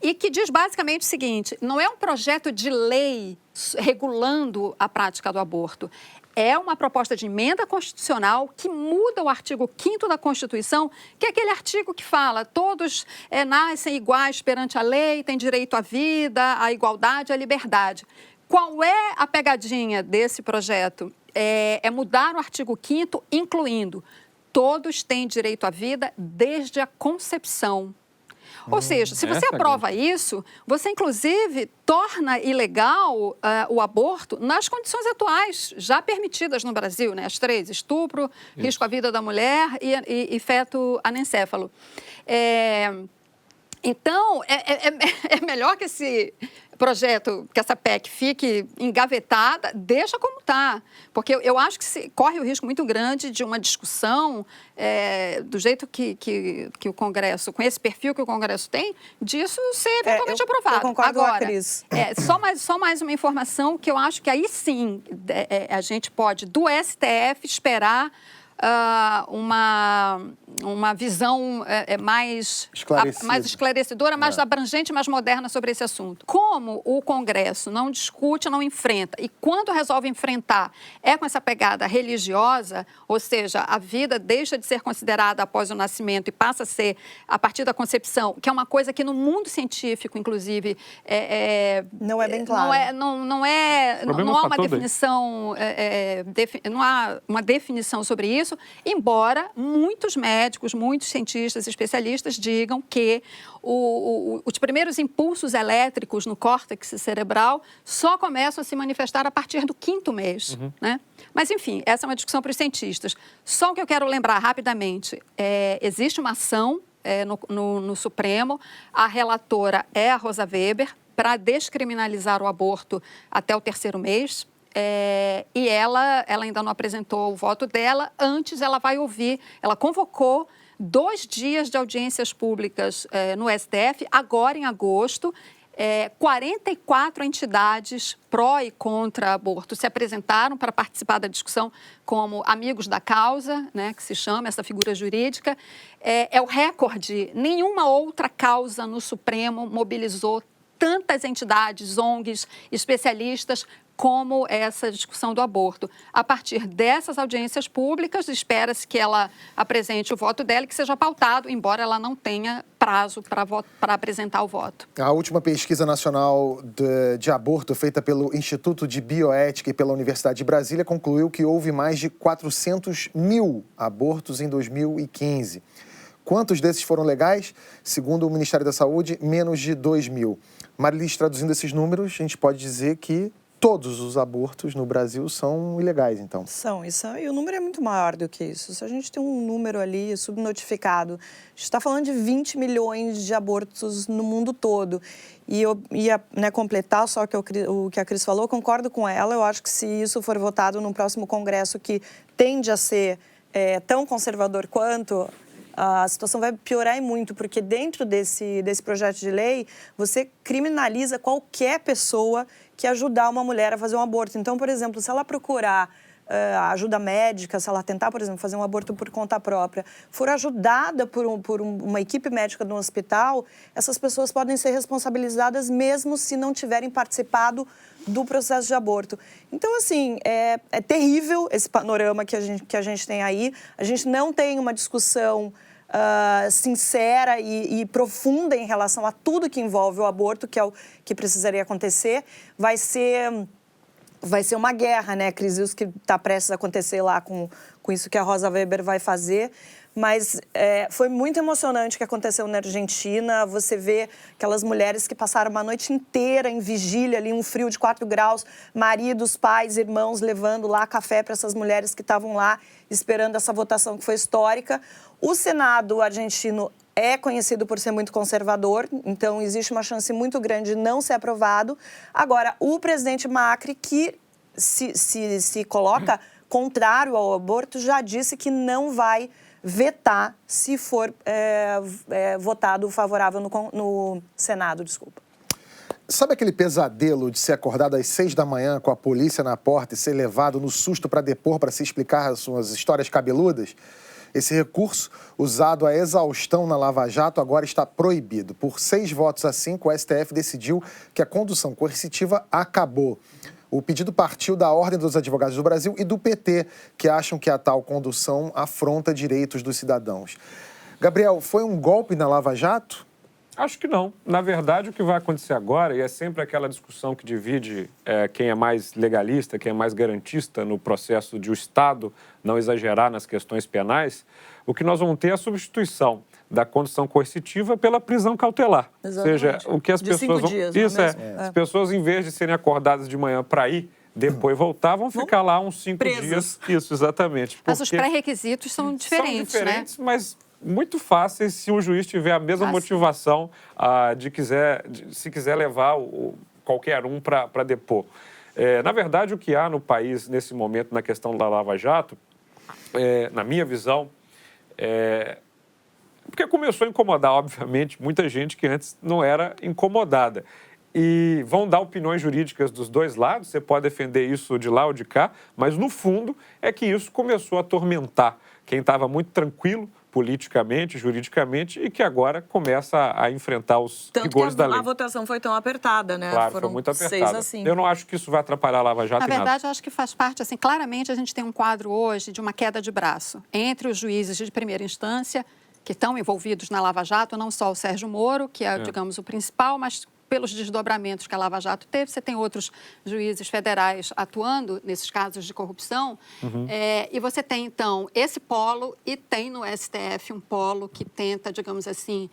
e que diz basicamente o seguinte: não é um projeto de lei regulando a prática do aborto. É uma proposta de emenda constitucional que muda o artigo 5º da Constituição, que é aquele artigo que fala: todos nascem iguais perante a lei, têm direito à vida, à igualdade, à liberdade. Qual é a pegadinha desse projeto? É mudar o artigo 5º, incluindo: todos têm direito à vida desde a concepção. Ou seja, se você aprova isso, você, inclusive, torna ilegal o aborto nas condições atuais, já permitidas no Brasil, né? As 3, estupro, risco à vida da mulher e feto anencéfalo. Então, é melhor que esse projeto, que essa PEC fique engavetada, deixa como está. Porque eu acho que corre o risco muito grande de uma discussão do jeito que o Congresso, com esse perfil que o Congresso tem, disso ser eventualmente aprovado. Eu concordo agora, com a Cris. Só mais uma informação que eu acho que aí sim a gente pode, do STF, esperar uma visão mais esclarecedora, mais abrangente, mais moderna sobre esse assunto. Como o Congresso não discute, não enfrenta, e quando resolve enfrentar com essa pegada religiosa, ou seja, a vida deixa de ser considerada após o nascimento e passa a ser a partir da concepção, que é uma coisa que no mundo científico, inclusive, não é bem claro. Não há uma definição, não há uma definição sobre isso, embora muitos médicos, muitos cientistas, especialistas digam que os primeiros impulsos elétricos no córtex cerebral só começam a se manifestar a partir do 5º mês, né? Mas, enfim, essa é uma discussão para os cientistas. Só o que eu quero lembrar rapidamente, existe uma ação no Supremo, a relatora é a Rosa Weber, para descriminalizar o aborto até o 3º mês. E ela ainda não apresentou o voto dela. Antes, ela vai ouvir, ela convocou 2 dias de audiências públicas no STF, agora em agosto. 44 entidades pró e contra aborto se apresentaram para participar da discussão como amigos da causa, né, que se chama essa figura jurídica. É o recorde. Nenhuma outra causa no Supremo mobilizou tantas entidades, ONGs, especialistas, como essa discussão do aborto. A partir dessas audiências públicas, espera-se que ela apresente o voto dela e que seja pautado, embora ela não tenha prazo para apresentar o voto. A última pesquisa nacional de aborto feita pelo Instituto de Bioética e pela Universidade de Brasília concluiu que houve mais de 400 mil abortos em 2015. Quantos desses foram legais? Segundo o Ministério da Saúde, menos de 2 mil. Marilis, traduzindo esses números, a gente pode dizer que todos os abortos no Brasil são ilegais, então. E o número é muito maior do que isso. Se a gente tem um número ali subnotificado, a gente está falando de 20 milhões de abortos no mundo todo. E eu ia completar só o que a Cris falou, concordo com ela. Eu acho que se isso for votado no próximo Congresso, que tende a ser tão conservador quanto, a situação vai piorar muito, porque dentro desse projeto de lei, você criminaliza qualquer pessoa que ajudar uma mulher a fazer um aborto. Então, por exemplo, se ela procurar ajuda médica, se ela tentar, por exemplo, fazer um aborto por conta própria, for ajudada por uma equipe médica no hospital, essas pessoas podem ser responsabilizadas mesmo se não tiverem participado do processo de aborto. Então, assim, é terrível esse panorama que a gente tem aí. A gente não tem uma discussão sincera e profunda em relação a tudo que envolve o aborto, que é o que precisaria acontecer. Vai ser uma guerra, né, Cris? Isso que está prestes a acontecer lá com isso que a Rosa Weber vai fazer. Mas foi muito emocionante o que aconteceu na Argentina. Você vê aquelas mulheres que passaram uma noite inteira em vigília, ali, um frio de 4 graus, maridos, pais, irmãos, levando lá café para essas mulheres que estavam lá esperando essa votação que foi histórica. O Senado argentino é conhecido por ser muito conservador, então existe uma chance muito grande de não ser aprovado. Agora, o presidente Macri, que se coloca contrário ao aborto, já disse que não vai vetar se for votado favorável no Senado, desculpa. Sabe aquele pesadelo de ser acordado às 6 da manhã com a polícia na porta e ser levado no susto para depor, para se explicar as suas histórias cabeludas? Esse recurso, usado a exaustão na Lava Jato, agora está proibido. Por 6 votos a 5, o STF decidiu que a condução coercitiva acabou. O pedido partiu da Ordem dos Advogados do Brasil e do PT, que acham que a tal condução afronta direitos dos cidadãos. Gabriel, foi um golpe na Lava Jato? Acho que não. Na verdade, o que vai acontecer agora, e é sempre aquela discussão que divide quem é mais legalista, quem é mais garantista no processo de o Estado não exagerar nas questões penais, o que nós vamos ter é a substituição da condução coercitiva pela prisão cautelar. Exatamente. Ou seja, o que as de pessoas 5 dias, Isso não é. mesmo? As pessoas, em vez de serem acordadas de manhã para ir, depois voltar, vão ficar lá uns 5 dias. Isso, exatamente. Mas os pré-requisitos são diferentes, são diferentes, né? mas muito fáceis se o juiz tiver a mesma motivação se quiser levar qualquer um para depor. Na verdade, o que há no país nesse momento na questão da Lava Jato, na minha visão, porque começou a incomodar, obviamente, muita gente que antes não era incomodada. E vão dar opiniões jurídicas dos dois lados, você pode defender isso de lá ou de cá, mas no fundo é que isso começou a atormentar quem estava muito tranquilo politicamente, juridicamente, e que agora começa a enfrentar os rigores da lei. Tanto que a votação foi tão apertada, né? Claro, Foram foi muito 6 apertada. a 5. Eu não acho que isso vai atrapalhar a Lava Jato Na em nada. verdade, eu acho que faz parte, assim, claramente a gente tem um quadro hoje de uma queda de braço entre os juízes de primeira instância que estão envolvidos na Lava Jato, não só o Sérgio Moro, que é, digamos, o principal, mas pelos desdobramentos que a Lava Jato teve, você tem outros juízes federais atuando nesses casos de corrupção, e você tem, então, esse polo e tem no STF um polo que tenta, digamos assim,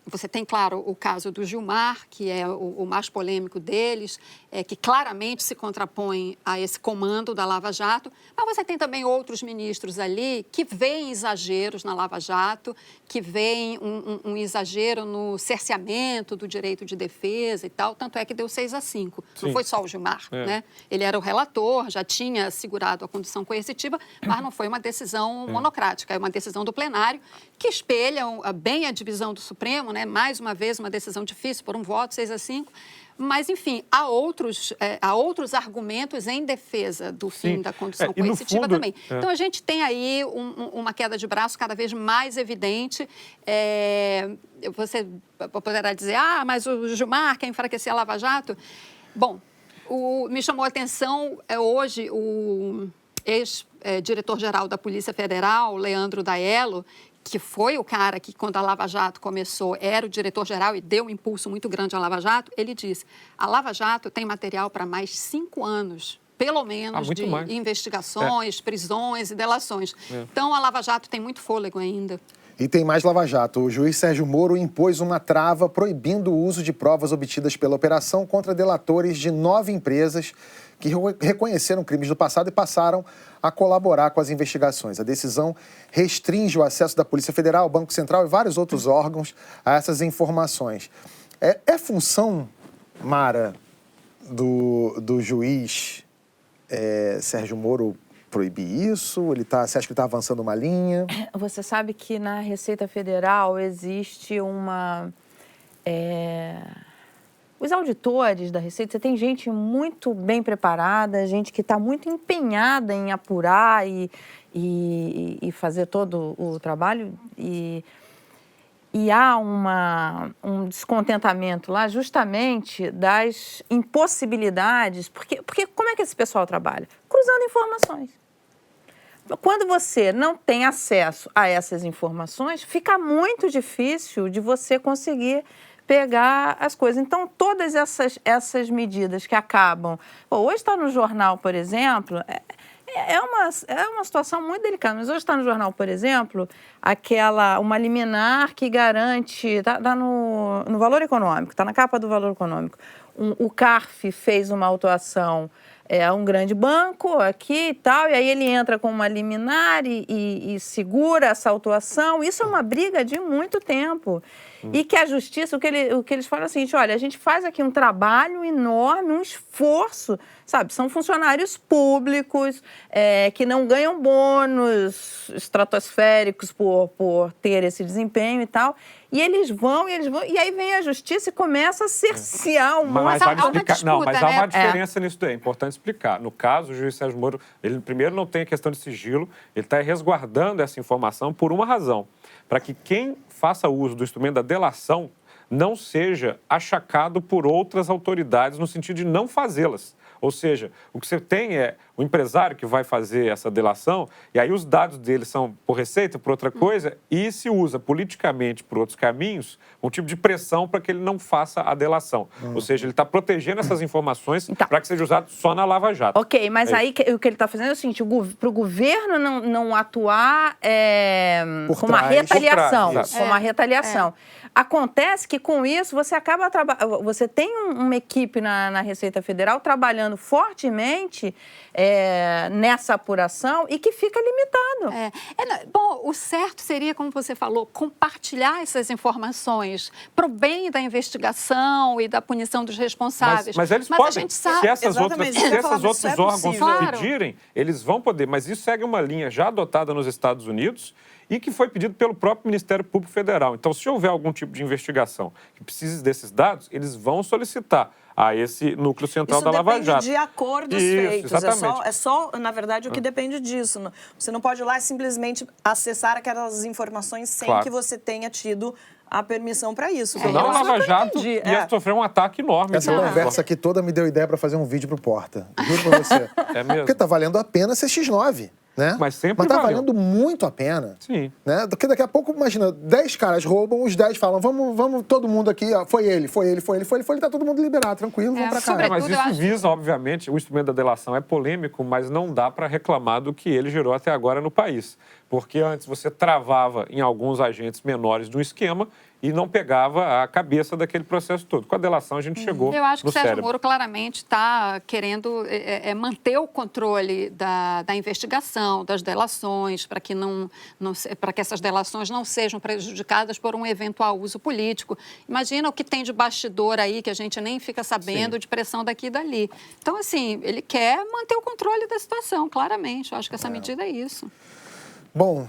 você tem, claro, o caso do Gilmar, que é o mais polêmico deles, que claramente se contrapõe a esse comando da Lava Jato, mas você tem também outros ministros ali que veem exageros na Lava Jato, que veem um exagero no cerceamento do direito de defesa e tal, tanto é que deu 6 a 5. Sim. Não foi só o Gilmar, né? Ele era o relator, já tinha assegurado a condução coercitiva, mas não foi uma decisão monocrática, é uma decisão do plenário que espelha bem a divisão do Supremo, né? Mais uma vez, uma decisão difícil, por um voto, 6 a 5. Mas, enfim, há outros argumentos em defesa do fim da condução coercitiva também. Então, a gente tem aí uma queda de braço cada vez mais evidente. Você poderá dizer, mas o Gilmar quer enfraquecer a Lava Jato. Bom, me chamou a atenção hoje o ex-diretor-geral da Polícia Federal, Leandro Daello, que foi o cara que, quando a Lava Jato começou, era o diretor-geral e deu um impulso muito grande à Lava Jato, ele disse, a Lava Jato tem material para mais 5 anos, pelo menos, de investigações, prisões e delações. Então, a Lava Jato tem muito fôlego ainda. E tem mais Lava Jato. O juiz Sérgio Moro impôs uma trava proibindo o uso de provas obtidas pela operação contra delatores de 9 empresas que reconheceram crimes do passado e passaram a colaborar com as investigações. A decisão restringe o acesso da Polícia Federal, Banco Central e vários outros órgãos a essas informações. É função, Mara, do juiz Sérgio Moro proibir isso? Você acha que ele está avançando uma linha? Você sabe que na Receita Federal existe os auditores da Receita, você tem gente muito bem preparada, gente que está muito empenhada em apurar e fazer todo o trabalho. E há um descontentamento lá justamente das impossibilidades. Porque como é que esse pessoal trabalha? Cruzando informações. Quando você não tem acesso a essas informações, fica muito difícil de você conseguir pegar as coisas. Então, todas essas medidas que acabam... hoje está no jornal, por exemplo, é uma situação muito delicada, mas hoje está no jornal, por exemplo, uma liminar que garante... Está no Valor Econômico, está na capa do Valor Econômico. O CARF fez uma autuação a um grande banco aqui e tal, e aí ele entra com uma liminar e segura essa autuação. Isso é uma briga de muito tempo. E que a justiça, o que eles falam é o seguinte, olha, a gente faz aqui um trabalho enorme, um esforço, sabe? São funcionários públicos que não ganham bônus estratosféricos por ter esse desempenho e tal. E eles vão, e aí vem a justiça e começa a cercear um monte. Mas há uma explicar. disputa, Não, mas há né? uma diferença nisso daí. É importante explicar. No caso, o juiz Sérgio Moro, ele primeiro não tem a questão de sigilo, ele está resguardando essa informação por uma razão. Para que quem faça uso do instrumento da delação não seja achacado por outras autoridades no sentido de não fazê-las. Ou seja, o que você tem é o empresário que vai fazer essa delação, e aí os dados dele são por receita, por outra coisa, e se usa politicamente por outros caminhos um tipo de pressão para que ele não faça a delação. Ou seja, ele está protegendo essas informações para que seja usado só na Lava Jato. Ok, mas aí o que ele está fazendo é o seguinte, para o governo não atuar com uma retaliação. Com uma retaliação. Acontece que com isso você tem uma equipe na Receita Federal trabalhando fortemente nessa apuração e que fica limitado. Bom, o certo seria, como você falou, compartilhar essas informações para o bem da investigação e da punição dos responsáveis. Mas eles podem. A gente sabe... Se esses outros órgãos claro. pedirem, eles vão poder. Mas isso segue uma linha já adotada nos Estados Unidos e que foi pedido pelo próprio Ministério Público Federal. Então, se houver algum tipo de investigação que precise desses dados, eles vão solicitar a esse núcleo central da Lava Jato. Isso depende de acordos feitos. Exatamente. É só, na verdade, o que depende disso. Você não pode ir lá e simplesmente acessar aquelas informações sem que você tenha tido a permissão para isso. Não, a Lava Jato ia sofrer um ataque enorme. Essa conversa aqui toda me deu ideia para fazer um vídeo pro Porta. Juro pra você. É mesmo? Porque tá valendo a pena ser X9. Né? Mas sempre tá valeu. valendo muito a pena. Sim. Né? Porque daqui a pouco, imagina, 10 caras roubam, os 10 falam, vamos todo mundo aqui, ó, foi ele, tá todo mundo liberado, tranquilo, vamos pra cá. Mas isso visa, obviamente, o instrumento da delação é polêmico, mas não dá para reclamar do que ele gerou até agora no país. Porque antes você travava em alguns agentes menores do esquema e não pegava a cabeça daquele processo todo. Com a delação a gente chegou no cérebro. Eu acho que o Sérgio Moro claramente está querendo manter o controle da investigação, das delações, para que essas delações não sejam prejudicadas por um eventual uso político. Imagina o que tem de bastidor aí, que a gente nem fica sabendo, de pressão daqui e dali. Então, assim, ele quer manter o controle da situação, claramente. Eu acho que essa medida é isso. Bom,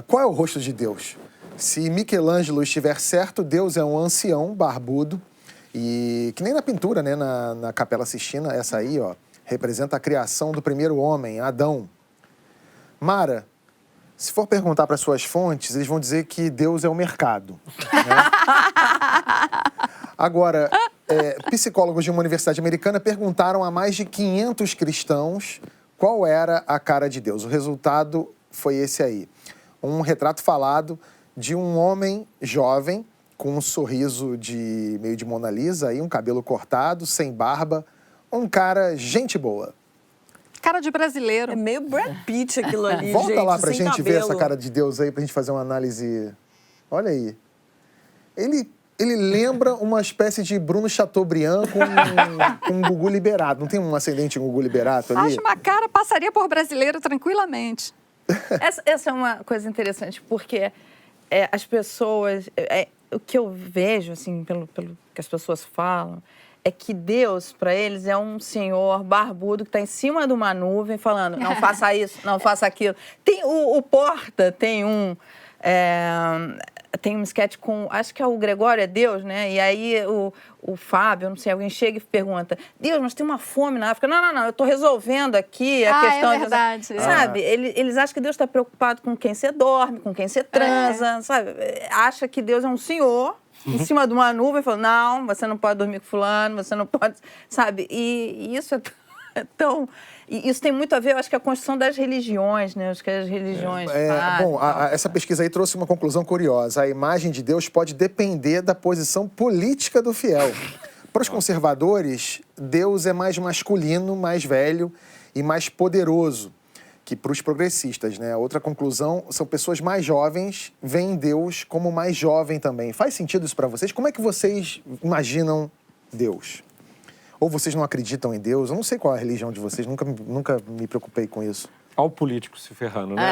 qual é o rosto de Deus? Se Michelangelo estiver certo, Deus é um ancião barbudo e que nem na pintura, né, na Capela Sistina, essa aí, ó, representa a criação do primeiro homem, Adão. Mara, se for perguntar para suas fontes, eles vão dizer que Deus é o mercado. Né? Agora, psicólogos de uma universidade americana perguntaram a mais de 500 cristãos qual era a cara de Deus. O resultado foi esse aí. Um retrato falado de um homem jovem, com um sorriso meio de Mona Lisa, e um cabelo cortado, sem barba, um cara gente boa. Cara de brasileiro. É meio Brad Pitt aquilo ali, Volta gente, lá pra sem gente ver cabelo. essa cara de Deus aí, pra gente fazer uma análise. Olha aí. Ele lembra uma espécie de Bruno Chateaubriand com um Gugu Liberato. Não tem um ascendente em Gugu Liberato ali? Acho uma cara, passaria por brasileiro tranquilamente. Essa é uma coisa interessante, porque as pessoas... o que eu vejo, assim, pelo que as pessoas falam, é que Deus, para eles, é um senhor barbudo que está em cima de uma nuvem falando, não faça isso, não faça aquilo. Tem o Porta tem um sketch com, acho que é o Gregório é Deus, né? E aí o Fábio, não sei, alguém chega e pergunta, Deus, mas tem uma fome na África. Não, eu estou resolvendo aqui a questão... É verdade. Sabe, eles acham que Deus está preocupado com quem você dorme, com quem você transa, sabe? Acha que Deus é um senhor em cima de uma nuvem, falando, não, você não pode dormir com fulano, você não pode... Sabe, e isso é tão... E isso tem muito a ver, eu acho que a construção das religiões, né? Acho que as religiões... Bom, essa pesquisa aí trouxe uma conclusão curiosa. A imagem de Deus pode depender da posição política do fiel. Para os conservadores, Deus é mais masculino, mais velho e mais poderoso que para os progressistas, né? Outra conclusão, são pessoas mais jovens, veem Deus como mais jovem também. Faz sentido isso para vocês? Como é que vocês imaginam Deus? Ou vocês não acreditam em Deus? Eu não sei qual é a religião de vocês, nunca me preocupei com isso. Olha o político se ferrando, né?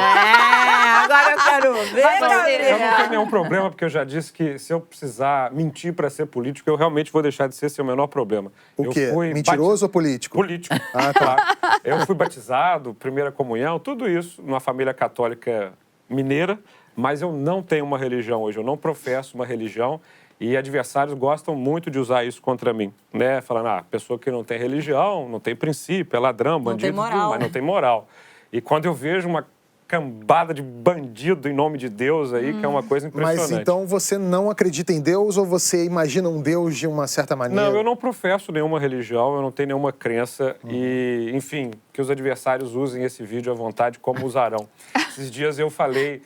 Agora eu quero ver, Gabriel. Eu não tenho nenhum problema, porque eu já disse que se eu precisar mentir para ser político, eu realmente vou deixar de ser sem o menor problema. O quê? Mentiroso ou político? Político. Ah, claro. Eu fui batizado, primeira comunhão, tudo isso numa família católica mineira, mas eu não tenho uma religião hoje, eu não professo uma religião e adversários gostam muito de usar isso contra mim, né? Falando, pessoa que não tem religião, não tem princípio, é ladrão, bandido, mas não tem moral. E quando eu vejo uma cambada de bandido em nome de Deus aí, que é uma coisa impressionante. Mas então você não acredita em Deus ou você imagina um Deus de uma certa maneira? Não, eu não professo nenhuma religião, eu não tenho nenhuma crença e, enfim, que os adversários usem esse vídeo à vontade como usarão. Esses dias eu falei,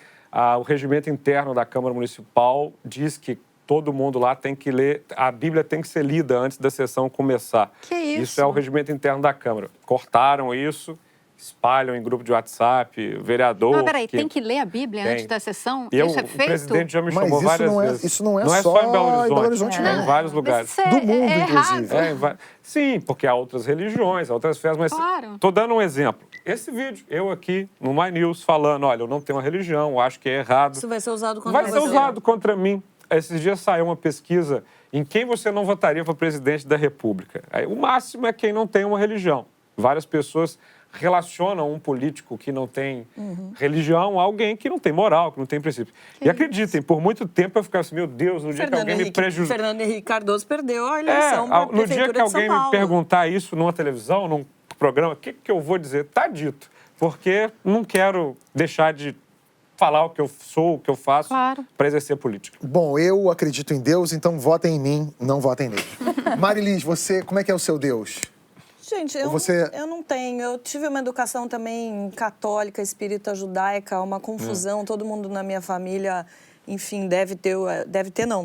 o regimento interno da Câmara Municipal diz que todo mundo lá tem que ler, a Bíblia tem que ser lida antes da sessão começar. Que isso? Isso é o regimento interno da Câmara. Cortaram isso, espalham em grupo de WhatsApp, vereador... Não, peraí, tem que ler a Bíblia antes da sessão? Isso é feito? O presidente já me chamou Mas várias vezes. Isso não é só em Belo Horizonte, não. em vários lugares. Do mundo, inclusive. Sim, porque há outras religiões, há outras fés, mas Claro. estou dando um exemplo. Esse vídeo, eu aqui no My News falando, olha, eu não tenho uma religião, eu acho que é errado. Isso vai ser usado contra você. Vai ser usado contra mim. Esses dias saiu uma pesquisa em quem você não votaria para presidente da República. Aí, o máximo é quem não tem uma religião. Várias pessoas relacionam um político que não tem religião a alguém que não tem moral, que não tem princípio. E acreditem, por muito tempo eu ficava assim, meu Deus, no dia que alguém me prejudicou... Fernando Henrique Cardoso perdeu a eleição para a no dia que Prefeitura de São alguém me Paulo. perguntar isso numa televisão, num programa, o que eu vou dizer? Tá dito. Porque não quero deixar de falar o que eu sou, o que eu faço para exercer política. Bom, eu acredito em Deus, então votem em mim, não votem nele. Marilis, você, como é que é o seu Deus? Gente, eu não tenho. Eu tive uma educação também católica, espírita, judaica, uma confusão. Todo mundo na minha família, enfim,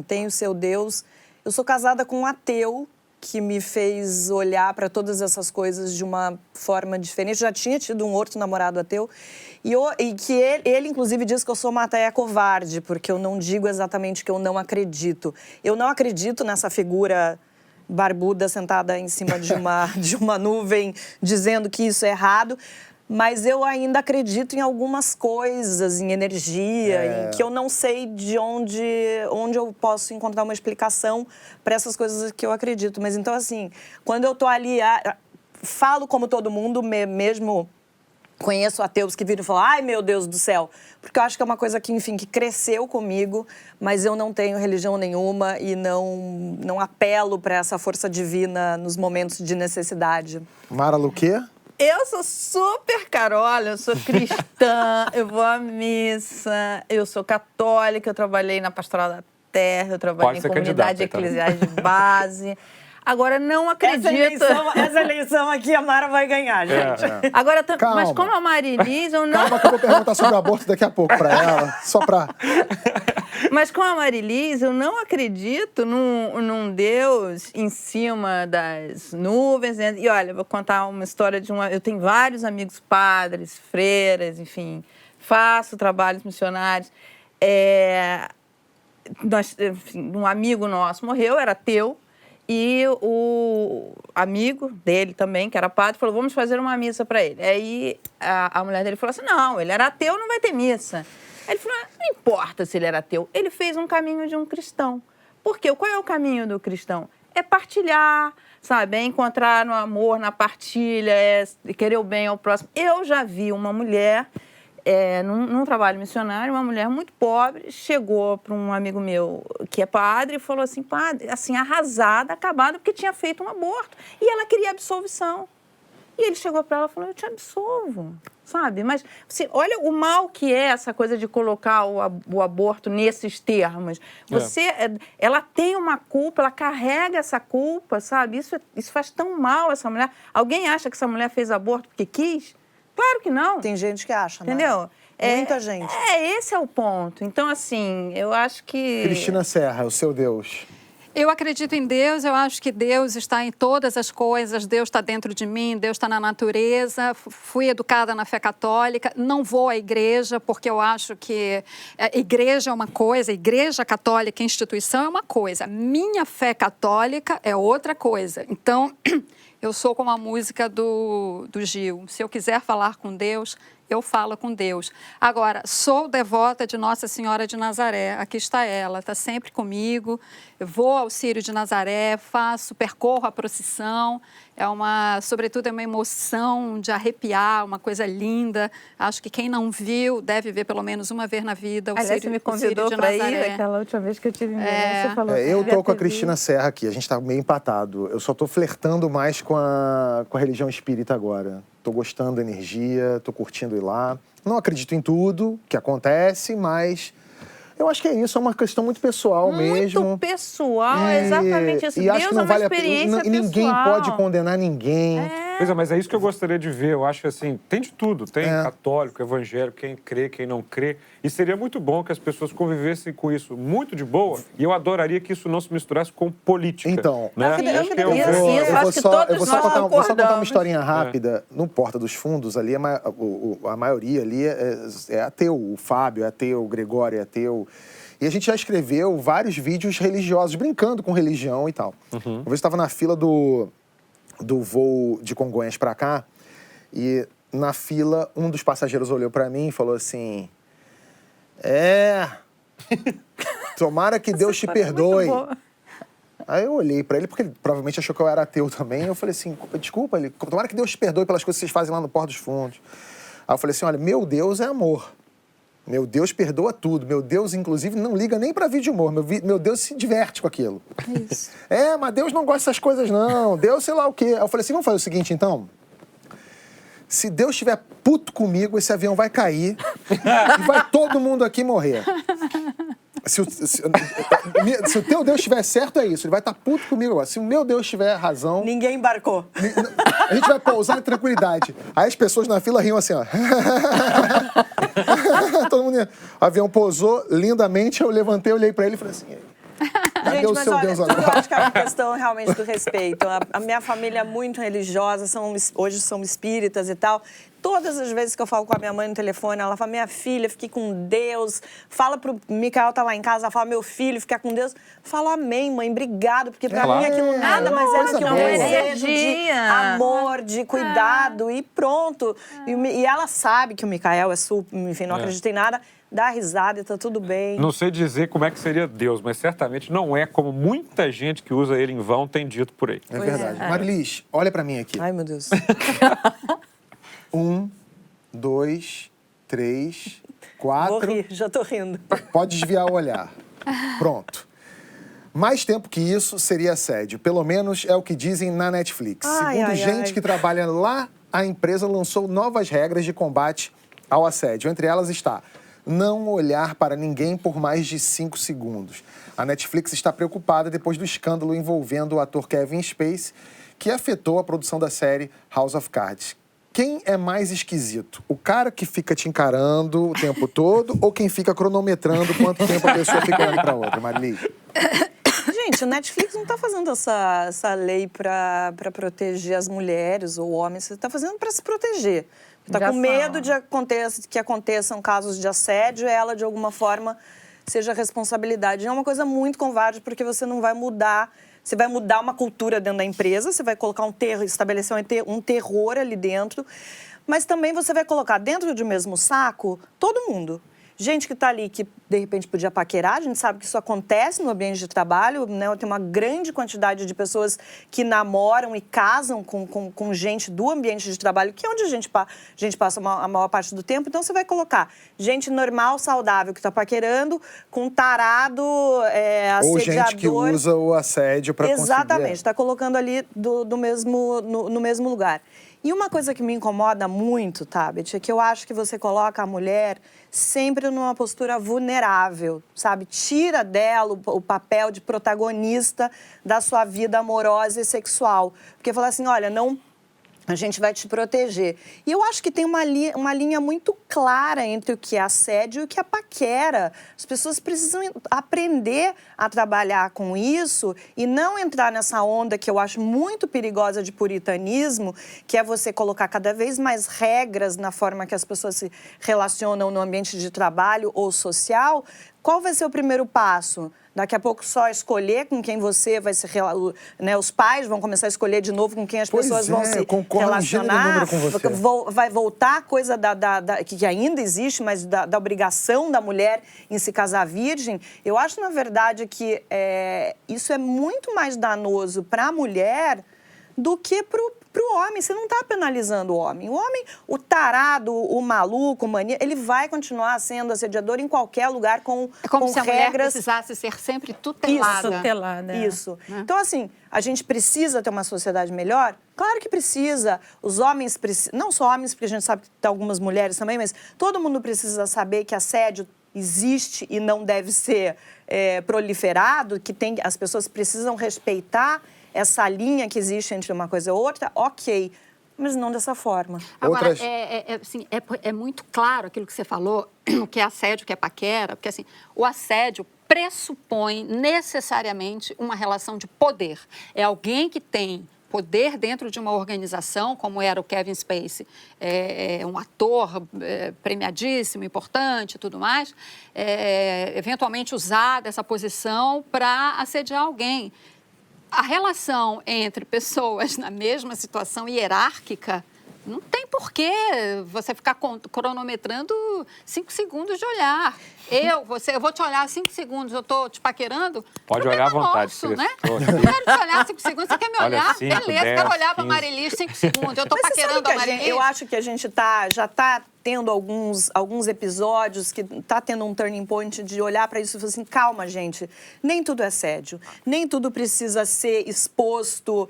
tem o seu Deus. Eu sou casada com um ateu que me fez olhar para todas essas coisas de uma forma diferente. Já tinha tido um outro namorado ateu e que ele, inclusive, diz que eu sou uma ateia covarde, porque eu não digo exatamente que eu não acredito. Eu não acredito nessa figura barbuda sentada em cima de uma nuvem dizendo que isso é errado, mas eu ainda acredito em algumas coisas, em energia, em que eu não sei de onde eu posso encontrar uma explicação para essas coisas que eu acredito. Mas então, assim, quando eu tô ali, falo como todo mundo, mesmo conheço ateus que viram e falam, ai meu Deus do céu, porque eu acho que é uma coisa que, enfim, que cresceu comigo, mas eu não tenho religião nenhuma e não apelo para essa força divina nos momentos de necessidade. Mara Luque? Eu sou super carola, eu sou cristã, eu vou à missa, eu sou católica, eu trabalhei na Pastoral da Terra, eu trabalhei em comunidade eclesial de base. Agora, não acredito... Essa eleição aqui a Mara vai ganhar, gente. Agora, mas como a Marilis, eu não... Calma que eu vou perguntar sobre o aborto daqui a pouco para ela, só para... Mas com a Marilis, eu não acredito num Deus em cima das nuvens. E olha, vou contar uma história eu tenho vários amigos padres, freiras, enfim, faço trabalhos missionários. Um amigo nosso morreu, era ateu, e o amigo dele também, que era padre, falou, vamos fazer uma missa para ele. Aí a mulher dele falou assim, não, ele era ateu, não vai ter missa. Aí ele falou, não importa se ele era ateu, ele fez um caminho de um cristão. Por quê? Qual é o caminho do cristão? É partilhar, sabe? É encontrar no amor, na partilha, é querer o bem ao próximo. Eu já vi uma mulher, num trabalho missionário, uma mulher muito pobre, chegou para um amigo meu que é padre e falou assim, padre, assim, arrasada, acabada, porque tinha feito um aborto. E ela queria absolvição. E ele chegou para ela e falou, eu te absolvo, sabe? Mas você, olha o mal que é essa coisa de colocar o aborto nesses termos. Ela tem uma culpa, ela carrega essa culpa, sabe? Isso faz tão mal essa mulher. Alguém acha que essa mulher fez aborto porque quis? Claro que não. Tem gente que acha, entendeu? Muita gente. Esse é o ponto. Então, assim, eu acho que... Cristina Serra, o seu Deus. Eu acredito em Deus, eu acho que Deus está em todas as coisas, Deus está dentro de mim, Deus está na natureza. Fui educada na fé católica, não vou à igreja porque eu acho que igreja é uma coisa, igreja católica, instituição é uma coisa. Minha fé católica é outra coisa. Então, Eu sou como a música do Gil. Se eu quiser falar com Deus, eu falo com Deus. Agora, sou devota de Nossa Senhora de Nazaré. Aqui está ela, está sempre comigo. Eu vou ao Círio de Nazaré, percorro a procissão. Sobretudo, é uma emoção de arrepiar, uma coisa linda. Acho que quem não viu deve ver pelo menos uma vez na vida o Aliás, você me convidou para ir aquela última vez que eu tive em Belém. Você falou eu tô com a Cristina Serra aqui, a gente tá meio empatado. Eu só tô flertando mais com a religião espírita agora. Tô gostando da energia, tô curtindo ir lá. Não acredito em tudo que acontece, mas eu acho que é isso, é uma questão muito pessoal mesmo. Muito pessoal, é exatamente isso. E Deus acho que não vale a pena. E ninguém pode condenar ninguém. Pois é, mas é isso que eu gostaria de ver. Eu acho que, assim, tem de tudo. Tem católico, evangélico, quem crê, quem não crê. E seria muito bom que as pessoas convivessem com isso muito de boa. E eu adoraria que isso não se misturasse com política. Então, né? Acho que todos nós concordamos. Vou só contar uma historinha rápida. No Porta dos Fundos, ali, a maioria ali é ateu. O Fábio é ateu, o Gregório é ateu. E a gente já escreveu vários vídeos religiosos, brincando com religião e tal. Uma vez eu estava na fila do voo de Congonhas para cá, e na fila, um dos passageiros olhou para mim e falou assim: tomara que Deus te perdoe. Aí eu olhei para ele, porque ele provavelmente achou que eu era ateu também, e eu falei assim: desculpa, ele, tomara que Deus te perdoe pelas coisas que vocês fazem lá no Porta dos Fundos. Aí eu falei assim: olha, meu Deus é amor. Meu Deus perdoa tudo. Meu Deus, inclusive, não liga nem pra vídeo de humor. Meu Deus se diverte com aquilo. Isso. Mas Deus não gosta dessas coisas, não. Deus sei lá o quê. Aí eu falei assim, vamos fazer o seguinte, então? Se Deus estiver puto comigo, esse avião vai cair e vai todo mundo aqui morrer. Se o teu Deus estiver certo, é isso. Ele vai estar puto comigo agora. Se o meu Deus tiver razão... Ninguém embarcou. A gente vai pousar em tranquilidade. Aí as pessoas na fila riam assim, ó. Todo mundo... O avião pousou lindamente, eu levantei, olhei pra ele e falei assim... Cadê Gente, o mas seu olha, Deus eu agora? acho que é uma questão realmente do respeito. A minha família é muito religiosa, hoje são espíritas e tal. Todas as vezes que eu falo com a minha mãe no telefone, ela fala: minha filha, fique com Deus. Fala pro Micael, tá lá em casa, fala: meu filho, fica com Deus. Falo: amém, mãe, obrigado, porque pra mim aquilo nada mais é do que um desejo de amor, de cuidado e pronto. E ela sabe que o Micael é super, enfim, não acredita em nada. Dá risada e tá tudo bem. Não sei dizer como é que seria Deus, mas certamente não é como muita gente que usa ele em vão tem dito por aí. É verdade. Marilis, olha pra mim aqui. Ai, meu Deus. 1, 2, 3, 4... Vou rir, já tô rindo. Pode desviar o olhar. Pronto. Mais tempo que isso seria assédio. Pelo menos é o que dizem na Netflix. Segundo gente que trabalha lá, a empresa lançou novas regras de combate ao assédio. Entre elas está: não olhar para ninguém por mais de 5 segundos. A Netflix está preocupada depois do escândalo envolvendo o ator Kevin Spacey, que afetou a produção da série House of Cards. Quem é mais esquisito? O cara que fica te encarando o tempo todo ou quem fica cronometrando quanto tempo a pessoa fica olhando para outra, Marilis? Gente, a Netflix não está fazendo essa lei para proteger as mulheres ou homens, você está fazendo para se proteger. Está com medo de que aconteçam casos de assédio e ela, de alguma forma, seja responsabilidade. É uma coisa muito covarde, porque você não vai mudar... Você vai mudar uma cultura dentro da empresa, você vai colocar estabelecer um terror ali dentro, mas também você vai colocar dentro do mesmo saco todo mundo. Gente que está ali que, de repente, podia paquerar, a gente sabe que isso acontece no ambiente de trabalho, né? Tem uma grande quantidade de pessoas que namoram e casam com gente do ambiente de trabalho, que é onde a gente passa a maior parte do tempo. Então, você vai colocar gente normal, saudável, que está paquerando, com tarado, assediador... Ou gente que usa o assédio para conseguir... Exatamente, está colocando ali no mesmo lugar. E uma coisa que me incomoda muito, Tabet, é que eu acho que você coloca a mulher sempre numa postura vulnerável, sabe? Tira dela o papel de protagonista da sua vida amorosa e sexual. Porque fala assim, olha, não... A gente vai te proteger. E eu acho que tem uma linha muito clara entre o que é assédio e o que é paquera. As pessoas precisam aprender a trabalhar com isso e não entrar nessa onda que eu acho muito perigosa de puritanismo, que é você colocar cada vez mais regras na forma que as pessoas se relacionam no ambiente de trabalho ou social, qual vai ser o primeiro passo? Daqui a pouco só escolher com quem você vai se relacionar, né? Os pais vão começar a escolher de novo com quem as pessoas vão se relacionar. Com você. Vai voltar a coisa que ainda existe, mas da obrigação da mulher em se casar virgem. Eu acho, na verdade, que isso é muito mais danoso para a mulher do que para o homem. Você não está penalizando o homem. O tarado, o maluco, o mania, ele vai continuar sendo assediador em qualquer lugar com É como se a mulher regras. precisasse ser sempre tutelada. Tutelada. Isso. Então, assim, a gente precisa ter uma sociedade melhor? Claro que precisa. Os homens precisam, não só homens, porque a gente sabe que tem algumas mulheres também, mas todo mundo precisa saber que assédio existe e não deve ser proliferado, que as pessoas precisam respeitar essa linha que existe entre uma coisa e outra, ok, mas não dessa forma. Agora, assim, é muito claro aquilo que você falou, o que é assédio, o que é paquera, porque assim, o assédio pressupõe necessariamente uma relação de poder. É alguém que tem poder dentro de uma organização, como era o Kevin Spacey, um ator premiadíssimo, importante e tudo mais, eventualmente usar dessa posição para assediar alguém. A relação entre pessoas na mesma situação hierárquica não tem porquê você ficar cronometrando 5 segundos de olhar. Eu vou te olhar 5 segundos, eu estou te paquerando. Pode olhar à vontade, nosso, né? Cris. Eu quero te olhar 5 segundos, você quer me Olha, olhar? 5, Beleza, 10, quero olhar para a 15. Marilis 5 segundos, eu estou Mas você sabe paquerando que a Marilis. eu acho que a gente já está tendo alguns episódios que está tendo um turning point de olhar para isso e falar assim, calma, gente, nem tudo é assédio, nem tudo precisa ser exposto,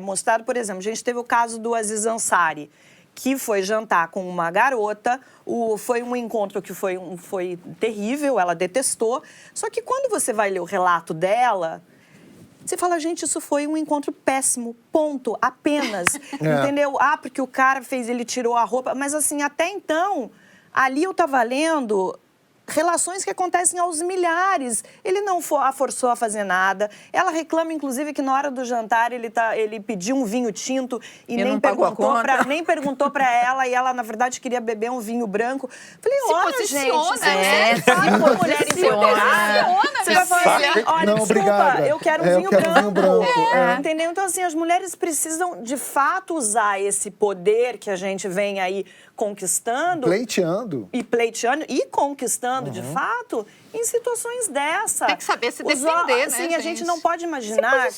mostrado. Por exemplo, a gente teve o caso do Aziz Ansari, que foi jantar com uma garota, foi um encontro que foi terrível, ela detestou, só que quando você vai ler o relato dela, você fala, gente, isso foi um encontro péssimo, ponto, apenas, entendeu? Porque o cara ele tirou a roupa, mas assim, até então, ali eu estava lendo relações que acontecem aos milhares. Ele não a forçou a fazer nada. Ela reclama, inclusive, que na hora do jantar ele pediu um vinho tinto e nem perguntou para ela, e ela, na verdade, queria beber um vinho branco. Falei, olha, gente, você sabe uma mulher empoderada. Você vai falar assim, olha, não, desculpa, obrigada. eu quero um vinho branco. Entendeu? Então, assim, as mulheres precisam, de fato, usar esse poder que a gente vem aí conquistando. Pleiteando E conquistando, de fato, em situações dessa. Tem que saber se defender, assim, né, a gente não pode imaginar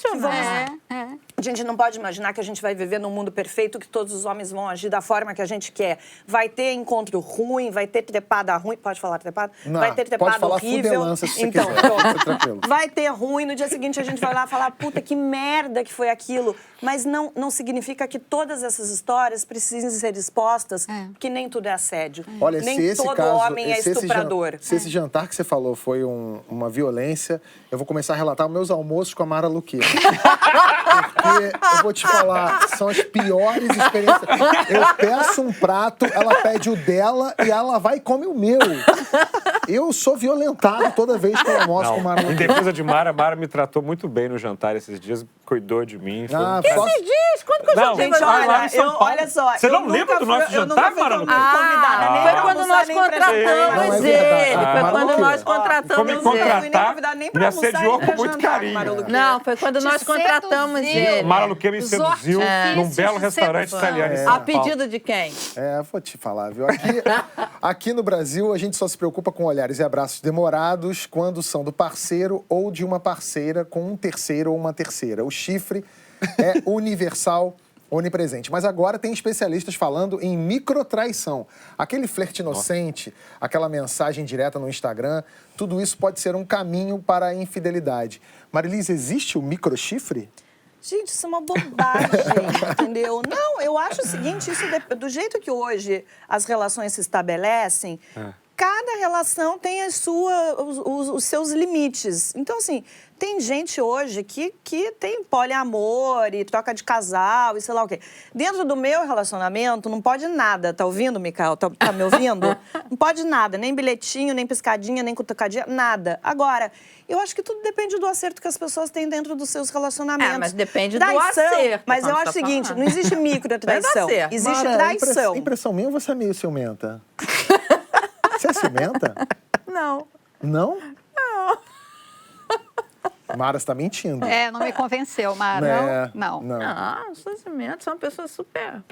a gente não pode imaginar que a gente vai viver num mundo perfeito, que todos os homens vão agir da forma que a gente quer. Vai ter encontro ruim, vai ter trepada ruim. Pode falar trepada? Não, vai ter trepada pode falar horrível. fudelança, se você então, quiser. pronto. Tranquilo. Vai ter ruim, no dia seguinte a gente vai lá falar, puta, que merda que foi aquilo. Mas não significa que todas essas histórias precisem ser expostas, porque nem tudo é assédio. Olha, nem se esse todo caso, homem é estuprador. Se esse jantar que você falou foi uma violência, eu vou começar a relatar meus almoços com a Mara Luque. Porque, eu vou te falar, são as piores experiências. Eu peço um prato, ela pede o dela e ela vai e come o meu. Eu sou violentado toda vez que eu almoço com a Mara Em Luque. defesa de Mara, Mara me tratou muito bem no jantar esses dias, cuidou de mim. Esses dias? Quando que eu Não, jantei? Gente, lá em São Paulo. olha só. Você não lembra do nosso jantar, Mara Luque? Convidada, nem Foi pra quando almoçar, nós nem pra contratamos Não é verdade. ele. Foi Mara quando Luque. nós Foi me contratamos ele. contratar, convidada nem pra me almoçar, assediou nem pra com muito jantar, carinho. Mara Luque. Não, foi quando nós contratamos ele. Mara Luque me seduziu num belo de restaurante sedução. italiano em São A Paulo. pedido de quem? Vou te falar, viu? Aqui no Brasil, a gente só se preocupa com olhares e abraços demorados quando são do parceiro ou de uma parceira com um terceiro ou uma terceira. O chifre é universal, onipresente. Mas agora tem especialistas falando em microtraição. Aquele flerte inocente, aquela mensagem direta no Instagram, tudo isso pode ser um caminho para a infidelidade. Marilis, existe o microchifre? Gente, isso é uma bobagem, entendeu? Não, eu acho o seguinte, do jeito que hoje as relações se estabelecem, cada relação tem os seus limites. Então, assim, tem gente hoje que tem poliamor e troca de casal e sei lá o quê. Dentro do meu relacionamento, não pode nada. Tá ouvindo, Micael? Tá me ouvindo? Não pode nada. Nem bilhetinho, nem piscadinha, nem cutucadinha, nada. Agora, eu acho que tudo depende do acerto que as pessoas têm dentro dos seus relacionamentos. Mas depende traição, do acerto. Mas eu acho o seguinte, não existe microtraição. Existe traição. Impressão minha ou você é meio ciumenta? Você é ciumenta? Não. Não? Mara, você tá mentindo. Não me convenceu, Mara. Não. Não, os Estados Unidos são pessoas super...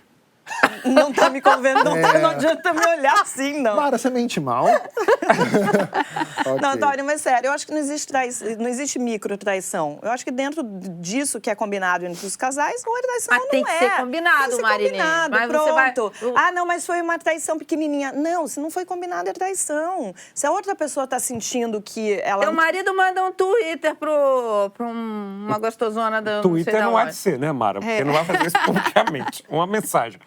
Não tá me convencendo, não adianta me olhar assim, não. Mara, você mente mal. Ok. Não, Antônio, mas sério, eu acho que não existe micro-traição. Eu acho que dentro disso que é combinado entre os casais, ou a traição Mas não é. tem que ser combinado, tem que ser Marilene. combinado, Mas você pronto. Ah, não, mas foi uma traição pequenininha. Não, se não foi combinado, é traição. Se a outra pessoa tá sentindo que ela... Teu marido manda um Twitter pra uma gostosona da... Twitter não há é de ser, né, Mara? Porque não vai fazer isso publicamente. Uma mensagem.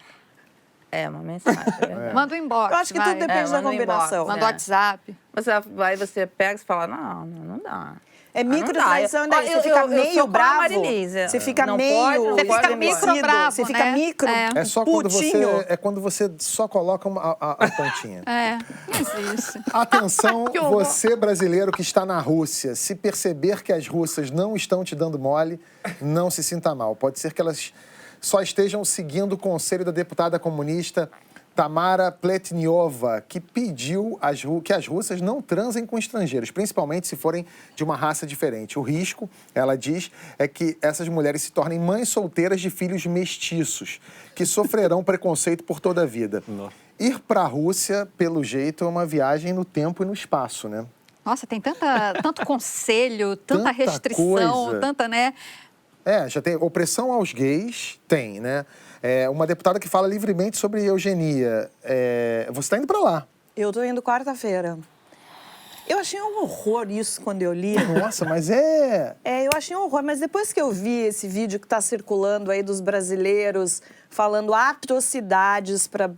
Uma mensagem. É verdade. Manda um inbox. Eu acho que tudo depende da manda um combinação. inbox, Manda WhatsApp. Aí você pega e fala, não dá. É micro-traição, não dá. daí você fica meio sou com a bravo. Marilise. Você fica Não meio pode, não Você pode fica embora. micro-bravo, Você fica né? micro É só quando putinho. quando você só coloca a pontinha. Não existe. Atenção, Que horror. você brasileiro que está na Rússia, se perceber que as russas não estão te dando mole, não se sinta mal. Pode ser que elas só estejam seguindo o conselho da deputada comunista Tamara Pletniova, que pediu que as russas não transem com estrangeiros, principalmente se forem de uma raça diferente. O risco, ela diz, é que essas mulheres se tornem mães solteiras de filhos mestiços, que sofrerão preconceito por toda a vida. Nossa. Ir para a Rússia, pelo jeito, é uma viagem no tempo e no espaço, né? Nossa, tem tanto conselho, tanta Tanta restrição, coisa. tanta, né? Já tem opressão aos gays, tem, né? Uma deputada que fala livremente sobre eugenia. Você está indo para lá. Eu tô indo quarta-feira. Eu achei um horror isso quando eu li. Nossa, mas eu achei um horror, mas depois que eu vi esse vídeo que está circulando aí dos brasileiros falando atrocidades para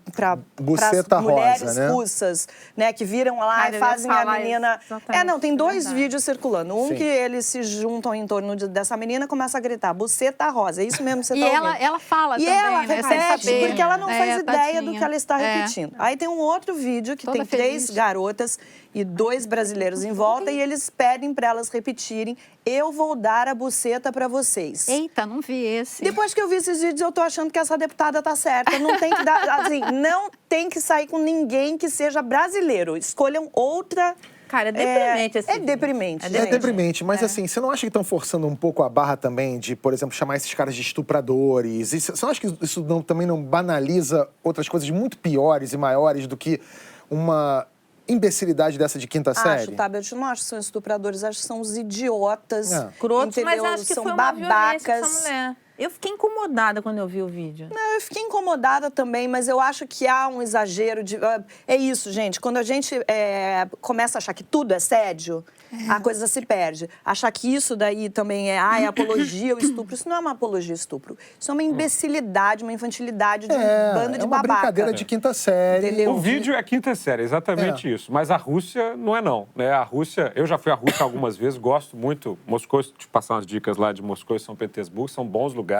Buceta as mulheres rosa, né? russas, né, que viram lá Cara, e eu ia fazem a falar menina... isso, exatamente, não, tem dois verdade. vídeos circulando. Um Sim. que eles se juntam em torno dessa menina e começa a gritar, buceta rosa. É isso mesmo que você E tá ouvindo. ela fala E também, ela né? Sem repete, saber. porque ela não faz ideia do tadinha. que ela está repetindo. Aí tem um outro vídeo que Toda tem feliz. 3 garotas e 2 brasileiros em volta e eles pedem para elas repetirem, eu vou dar a buceta para vocês. Eita, não vi esse. Depois que eu vi esses vídeos, eu tô achando que essa deputada tá certa. Não tem que dar, assim, não tem que sair com ninguém que seja brasileiro. Escolham outra... Cara, é deprimente esse É vídeo. deprimente. É deprimente, mas assim, você não acha que estão forçando um pouco a barra também de, por exemplo, chamar esses caras de estupradores? E você não acha que isso também não banaliza outras coisas muito piores e maiores do que uma imbecilidade dessa de quinta série? Acho, tá? Eu não acho que são estupradores, acho que são os idiotas. Crotos, mas entendeu? acho que são foi uma violência babacas. dessa mulher. Eu fiquei incomodada quando eu vi o vídeo. Não, eu fiquei incomodada também, mas eu acho que há um exagero de... É isso, gente. Quando a gente começa a achar que tudo é assédio, a coisa se perde. Achar que isso daí também é apologia ao estupro. Isso não é uma apologia ao estupro. Isso é uma imbecilidade, uma infantilidade de um bando de uma babaca. brincadeira de quinta série. Entendeu? O vídeo é quinta série, exatamente isso. Mas a Rússia não é não, né? A Rússia, eu já fui à Rússia algumas vezes, gosto muito. Moscou, te passar umas dicas lá de Moscou e São Petersburgo, são bons lugares.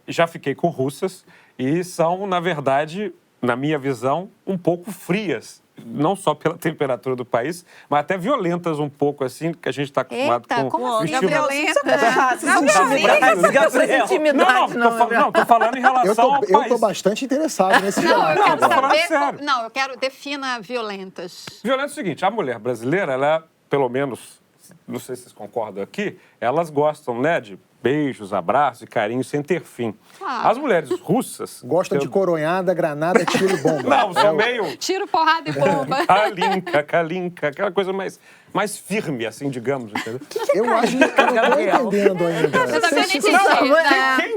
Já fiquei com russas e são, na verdade, na minha visão, um pouco frias. Não só pela temperatura do país, mas até violentas um pouco, assim, que a gente está acostumado Eita, com como o assim, estilo... violenta? Não, tô falando em relação ao Eu tô país. bastante interessado nesse Não, eu debate quero agora. falando saber... sério. Não, eu quero... Defina violentas. Violento é o seguinte, a mulher brasileira, ela, pelo menos, não sei se vocês concordam aqui, elas gostam, né, de beijos, abraços e carinho sem ter fim. Claro. As mulheres russas... Gostam de coronhada, granada, tiro e bomba. Não, são meio... Tiro, porrada e bomba. Calinca, aquela coisa mais firme, assim, digamos, entendeu? Eu acho que eu não tô entendendo ainda. Eu também não entendi.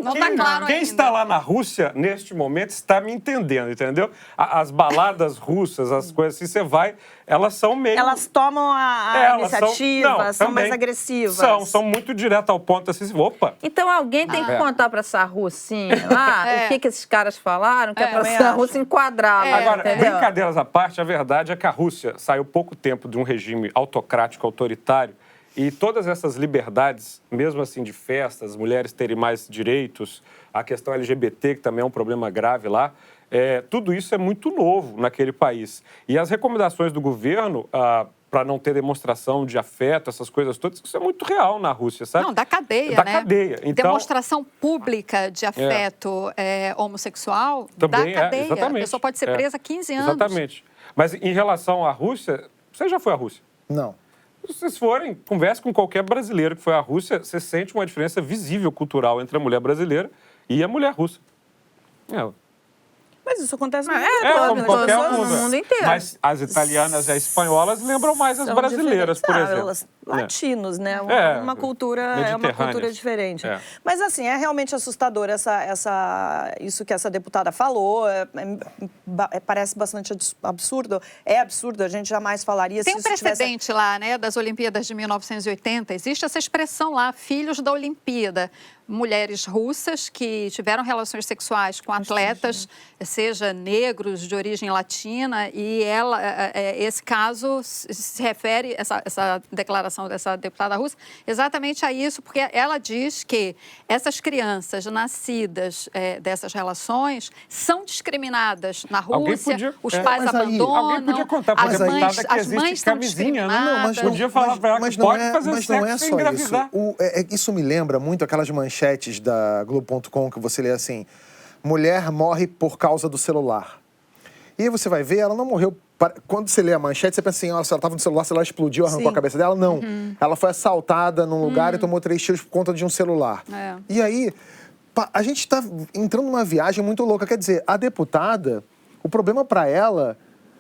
Não tá claro Quem ainda. está lá na Rússia, neste momento, está me entendendo, entendeu? As baladas russas, as coisas assim, você vai, elas são meio... Elas tomam a Elas iniciativa, são também mais agressivas. São muito direto ao ponto, assim, opa... Então alguém tem que contar pra essa russinha lá o que esses caras falaram, que é pra também essa acho. russa enquadrá-la, Agora, entendeu? brincadeiras à parte, a verdade é que a Rússia saiu pouco tempo de um regime autocrático, autoritário, e todas essas liberdades, mesmo assim de festas, mulheres terem mais direitos, a questão LGBT, que também é um problema grave lá, tudo isso é muito novo naquele país. E as recomendações do governo para não ter demonstração de afeto, essas coisas todas, isso é muito real na Rússia, sabe? Não, da cadeia, Da né? cadeia. Então, Demonstração pública de afeto homossexual também da cadeia. exatamente. A pessoa pode ser presa 15 anos. Exatamente. Mas em relação à Rússia, Você já foi à Rússia? Não. Se vocês forem, converse com qualquer brasileiro que foi à Rússia, você sente uma diferença visível cultural entre a mulher brasileira e a mulher russa. Mas isso acontece no Como qualquer no mundo inteiro. Mas as italianas e as espanholas lembram mais as brasileiras, por exemplo. Elas, latinos, né? É, uma cultura diferente. É. Mas, assim, é realmente assustador isso que essa deputada falou. Parece bastante absurdo. É absurdo, a gente jamais falaria Tem se um isso precedente tivesse... lá, né, das Olimpíadas de 1980. Existe essa expressão lá, filhos da Olimpíada. Mulheres russas que tiveram relações sexuais com atletas, seja negros de origem latina, e esse caso se refere, essa declaração dessa deputada russa, exatamente a isso, porque ela diz que essas crianças nascidas dessas relações são discriminadas na Rússia, os pais abandonam, alguém podia contar pra deputada que existe camisinha, né? Podia falar pra ela que pode fazer sexo sem engravidar. Isso me lembra muito aquelas manchetes da Globo.com que você lê assim: mulher morre por causa do celular. E aí você vai ver, ela não morreu. Quando você lê a manchete, você pensa assim: ela estava no celular, o celular explodiu, arrancou a cabeça dela. Não. Ela foi assaltada num lugar e tomou 3 tiros por conta de um celular. E aí, a gente está entrando numa viagem muito louca. Quer dizer, a deputada, o problema para ela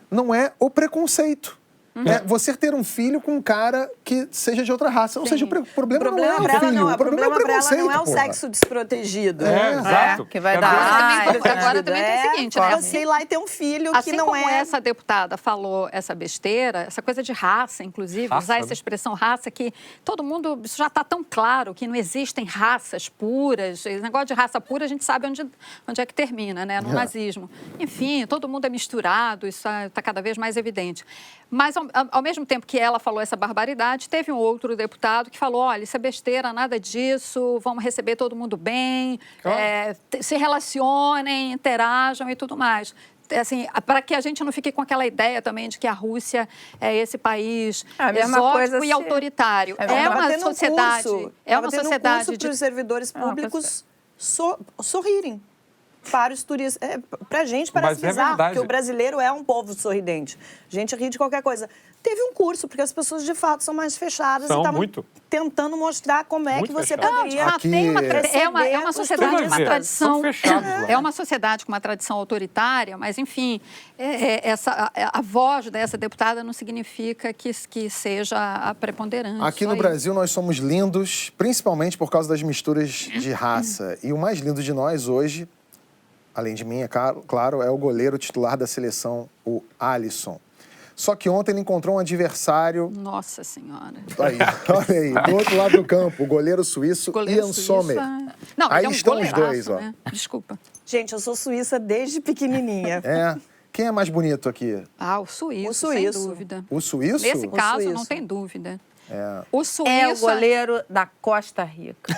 não é o preconceito. É você ter um filho com um cara que seja de outra raça. Ou seja, o problema não é o filho, o problema é o preconceito. Não é o sexo desprotegido. Exato. Que vai dar... Agora também tem o seguinte, né? Você ir lá e ter um filho assim que não como é... essa deputada falou essa besteira, essa coisa de raça, inclusive, usar essa expressão raça, que todo mundo, isso já está tão claro, que não existem raças puras. Esse negócio de raça pura, a gente sabe onde é que termina, né? No nazismo. Enfim, todo mundo é misturado, isso está cada vez mais evidente. Mas, ao mesmo tempo que ela falou essa barbaridade, teve um outro deputado que falou: olha, isso é besteira, nada disso, vamos receber todo mundo bem, se relacionem, interajam e tudo mais. Assim, para que a gente não fique com aquela ideia também de que a Rússia é esse país exótico e autoritário. É uma sociedade... É uma sociedade para os servidores públicos sorrirem. Para os turistas. Pra gente parece bizarro, porque o brasileiro é um povo sorridente. A gente ri de qualquer coisa. Teve um curso, porque as pessoas, de fato, são mais fechadas e estavam tentando mostrar como é que você poderia... É uma sociedade com uma tradição... É uma sociedade com uma tradição autoritária, mas, enfim, a voz dessa deputada não significa que seja a preponderante. Aqui no Brasil, nós somos lindos, principalmente por causa das misturas de raça. E o mais lindo de nós hoje, além de mim, é claro, é o goleiro titular da seleção, o Alisson. Só que ontem ele encontrou um adversário... Nossa Senhora. Olha aí, do outro lado do campo, o goleiro suíço Ian Sommer. Não, aí ele é um estão os dois, ó. Né? Desculpa. Gente, eu sou suíça desde pequenininha. Quem é mais bonito aqui? O suíço, sem dúvida. O suíço? Nesse caso, não tem dúvida. O suíço é o goleiro da Costa Rica.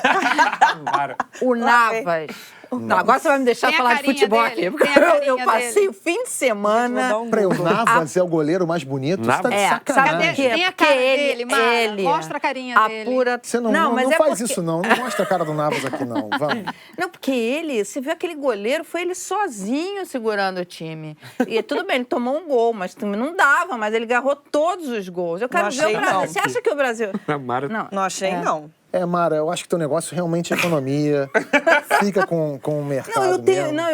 O Navas. Não, agora você vai me deixar falar de futebol aqui. Porque eu passei o fim de semana... O Navas é o goleiro mais bonito? Você tá de sacanagem. Sabe, tem a cara dele, Mara. Mostra a carinha dele. Você não faz isso, não. Não mostra a cara do Navas aqui, não. Vamos. Não, porque você viu aquele goleiro, foi ele sozinho segurando o time. E tudo bem, ele tomou um gol, mas não dava, mas ele agarrou todos os gols. Eu quero ver o Brasil. Você acha que o Brasil... Não achei, não. Mara, eu acho que teu negócio realmente é economia. Fica com o mercado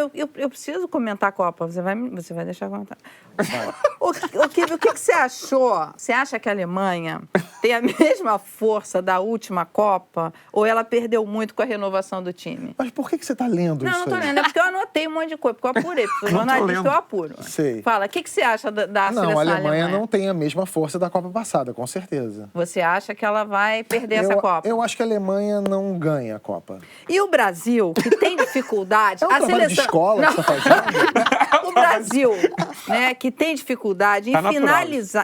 eu preciso comentar a Copa. Você vai deixar eu comentar. O que você achou? Você acha que a Alemanha tem a mesma força da última Copa? Ou ela perdeu muito com a renovação do time? Mas por que você está lendo isso? Não tô lendo. É porque eu anotei um monte de coisa. Porque eu apurei. Porque o jornalista eu apuro. Sei. Fala, o que você acha da seleção alemã? Não, a Alemanha não tem a mesma força da Copa passada, com certeza. Você acha que ela vai perder essa Copa? Eu acho que a Alemanha não ganha a Copa. E o Brasil, que tem dificuldade... É um trabalho de escola que você está fazendo? O Brasil, né, que tem dificuldade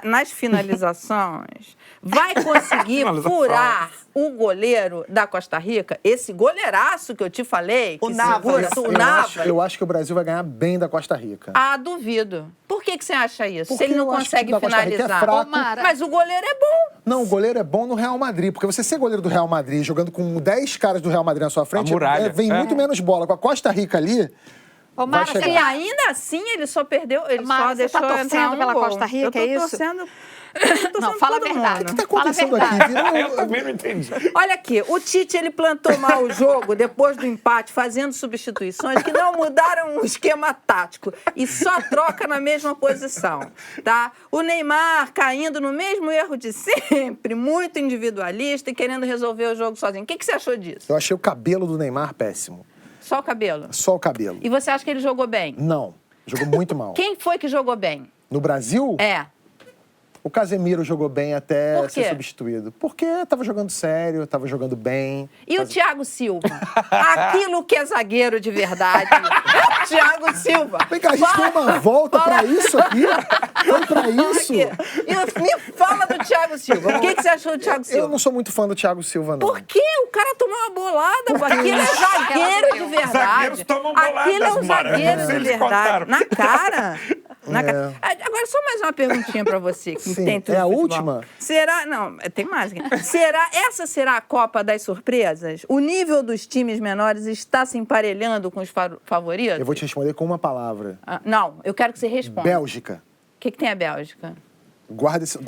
nas finalizações, vai conseguir furar o goleiro da Costa Rica? Esse goleiraço que eu te falei, o Navas. Eu acho que o Brasil vai ganhar bem da Costa Rica. Duvido. Por que você acha isso? Porque se ele não consegue finalizar. Mas o goleiro é bom. Não, o goleiro é bom no Real Madrid, porque você ser goleiro do Real Madrid, jogando com 10 caras do Real Madrid na sua frente, vem muito menos bola. Com a Costa Rica ali, Ô, Mara, chegar. E ainda assim, ele só perdeu, ele Mara, só você deixou tá entrar torcendo um pela gol. Costa Rica, eu é isso? Torcendo Não, fala a todo verdade. O que mundo. está acontecendo Fala a aqui? Virou- Eu também não entendi. Olha aqui, o Tite ele plantou mal o jogo depois do empate, fazendo substituições que não mudaram o esquema tático e só troca na mesma posição, tá? O Neymar caindo no mesmo erro de sempre, muito individualista e querendo resolver o jogo sozinho. O que você achou disso? Eu achei o cabelo do Neymar péssimo. Só o cabelo. Só o cabelo. E você acha que ele jogou bem? Não. Jogou muito mal. Quem foi que jogou bem? No Brasil, É. o Casemiro jogou bem até Por quê? ser substituído. Porque tava jogando sério, tava jogando bem. E o Thiago Silva? Aquilo que é zagueiro de verdade. Thiago Silva. Vem cá, a gente deu uma volta pra isso aqui? Foi pra isso? Aqui. E me fala do Thiago Silva. O que você achou do Thiago Silva? Eu não sou muito fã do Thiago Silva, não. Por quê? O cara tomou uma bolada. Aquilo é zagueiro de verdade. Zagueiros tomam boladas, Aquilo é um Mara. zagueiro Não sei de eles verdade. contaram. Na cara. Agora, só mais uma perguntinha pra você, que Sim, entende tudo é a de futebol. última? Será... Não, tem mais. Essa será a Copa das Surpresas? O nível dos times menores está se emparelhando com os favoritos? Eu vou te responder com uma palavra. Não, eu quero que você responda. Bélgica. O que tem a Bélgica? Guarda esse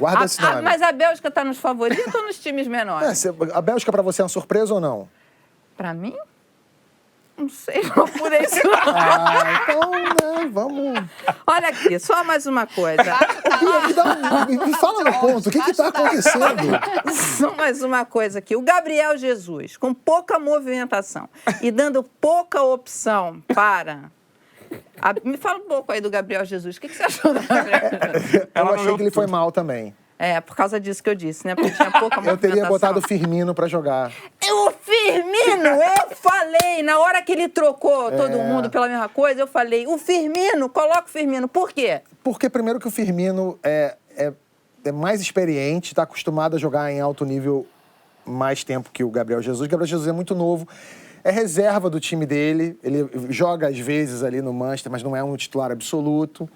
nome. Mas a Bélgica está nos favoritos ou nos times menores? A Bélgica pra você é uma surpresa ou não? Pra mim? Não sei, não por isso. Então, né, vamos... Olha aqui, só mais uma coisa. Me fala no ponto, o que tá acontecendo? Só mais uma coisa aqui. O Gabriel Jesus, com pouca movimentação e dando pouca opção para... Me fala um pouco aí do Gabriel Jesus. O que você achou do Gabriel Jesus? Eu achei que ele foi mal também. É, por causa disso que eu disse, né? Porque tinha pouca movimentação. Eu teria botado o Firmino pra jogar. O Firmino, eu falei, na hora que ele trocou todo mundo pela mesma coisa, eu falei, o Firmino, coloca o Firmino. Por quê? Porque primeiro que o Firmino é mais experiente, tá acostumado a jogar em alto nível mais tempo que o Gabriel Jesus. O Gabriel Jesus é muito novo. É reserva do time dele, ele joga às vezes ali no Manchester, mas não é um titular absoluto.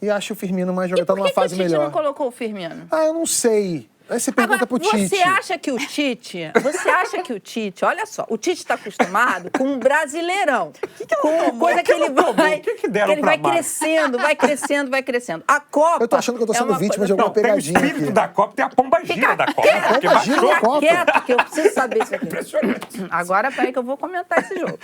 E acho o Firmino mais jogador, tá numa fase melhor. Por que o Tite não colocou o Firmino? Eu não sei. Aí você pergunta pro Tite. Você acha que o Tite, olha só, o Tite está acostumado com um brasileirão. Com coisa que ele vai, que deram ele pra vai Mara? crescendo, vai crescendo, vai crescendo. A Copa Eu tô achando que eu tô sendo uma vítima coisa- de alguma Não, tem o pegadinha espírito aqui. da Copa, tem a pombagira da Copa. quieto, Porque pombagira baixou. da Copa. Quieto, que eu preciso saber isso aqui. Impressionante. Agora, peraí que eu vou comentar esse jogo.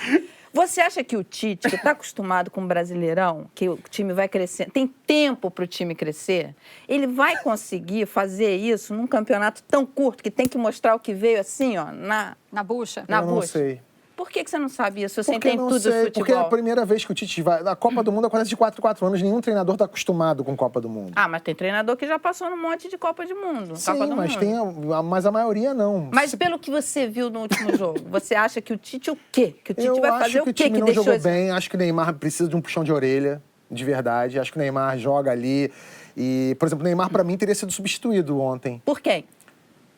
Você acha que o Tite, que está acostumado com o Brasileirão, que o time vai crescer, tem tempo para o time crescer, ele vai conseguir fazer isso num campeonato tão curto que tem que mostrar o que veio assim, ó, Na bucha? na Eu não bucha? sei. Por que você não sabe isso? Você Porque eu entende não tudo sei, de futebol. porque é a primeira vez que o Tite vai... A Copa do Mundo acontece de 4 em 4 anos. Nenhum treinador tá acostumado com Copa do Mundo. Ah, mas tem treinador que já passou num monte de Copa do Mundo. Sim, Copa do mas Mundo. mas a maioria não. Mas pelo que você viu no último jogo, você acha que o Tite o quê? Que o Tite Eu vai acho fazer que o o quê time que não deixou jogou esse... bem. Acho que o Neymar precisa de um puxão de orelha, de verdade. Acho que o Neymar joga ali. E, por exemplo, o Neymar, pra mim, teria sido substituído ontem. Por quem?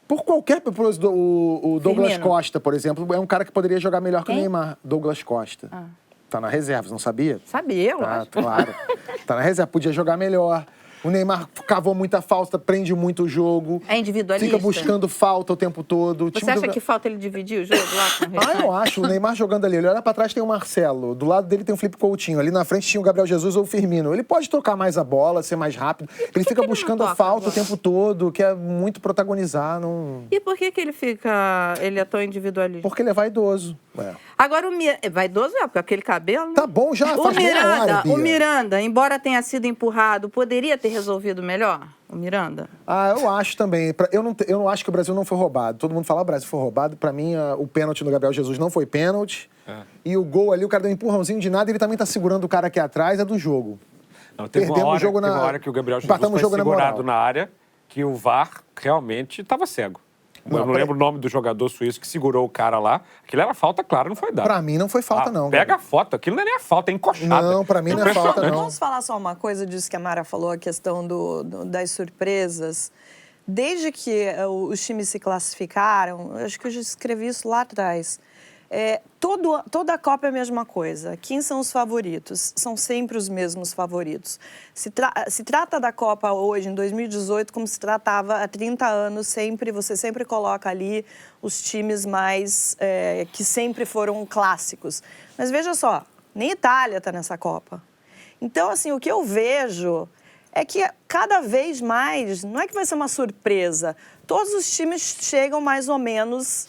Por qualquer... O Douglas Firmino. Costa, por exemplo, é um cara que poderia jogar melhor que o Quem? Neymar. Douglas Costa. Tá na reserva, não sabia? Sabia, Tá, lógico. claro. Tá na reserva, podia jogar melhor. O Neymar cavou muita falta, prende muito o jogo. É individualista? Fica buscando falta o tempo todo. O Você time acha do- que falta ele dividir o jogo lá com o restante? eu acho. O Neymar jogando ali. Ele olha pra trás, tem o Marcelo. Do lado dele tem o Felipe Coutinho. Ali na frente tinha o Gabriel Jesus ou o Firmino. Ele pode tocar mais a bola, ser mais rápido. Ele fica que ele não buscando a toca falta agora? o tempo todo, quer muito protagonizar. Não... E por que ele é tão individualista? Porque ele é vaidoso. É. Agora, vaidoso é, porque aquele cabelo... né? Tá bom já, O faz meia hora, Bia. Miranda, embora tenha sido empurrado, poderia ter resolvido melhor? O Miranda? Eu acho também. Eu não acho que o Brasil não foi roubado. Todo mundo fala, o Brasil foi roubado. Pra mim, o pênalti no Gabriel Jesus não foi pênalti. E o gol ali, o cara deu um empurrãozinho de nada, ele também tá segurando o cara aqui atrás, é do jogo. Não, teve uma Perdemos hora, o jogo teve na- uma hora que o Gabriel Jesus empatamos foi o jogo na segurado moral. na área, que o VAR realmente estava cego. Eu não lembro o nome do jogador suíço que segurou o cara lá. Aquilo era falta, claro, não foi dado. Pra mim não foi falta, não. Pega a Gabriel. foto, aquilo não é nem a falta, é encoxada. Não, pra mim não é falta, Impressionante. não. Vamos falar só uma coisa disso que a Mara falou, a questão das surpresas. Desde que os times se classificaram, eu acho que eu já escrevi isso lá atrás, toda a Copa é a mesma coisa. Quem são os favoritos? São sempre os mesmos favoritos. Se trata da Copa hoje, em 2018, como se tratava há 30 anos, você sempre coloca ali os times mais que sempre foram clássicos. Mas veja só, Nem Itália está nessa Copa. Então, assim, o que eu vejo é que cada vez mais, não é que vai ser uma surpresa, todos os times chegam mais ou menos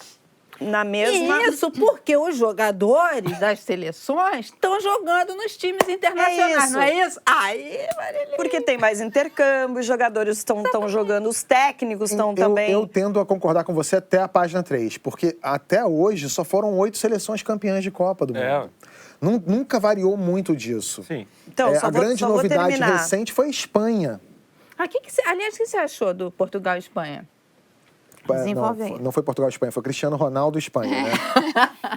na mesma... Isso porque os jogadores das seleções estão jogando nos times internacionais, não é isso? Aí, Marília. Porque tem mais intercâmbio, os jogadores estão jogando, os técnicos estão também... Eu tendo a concordar com você até a página 3, porque até hoje só foram 8 seleções campeãs de Copa do Mundo. Nunca variou muito disso. Sim. Então, a grande novidade recente foi a Espanha. Aliás, o que você achou do Portugal e Espanha? Não foi Portugal e Espanha, foi Cristiano Ronaldo e Espanha, né?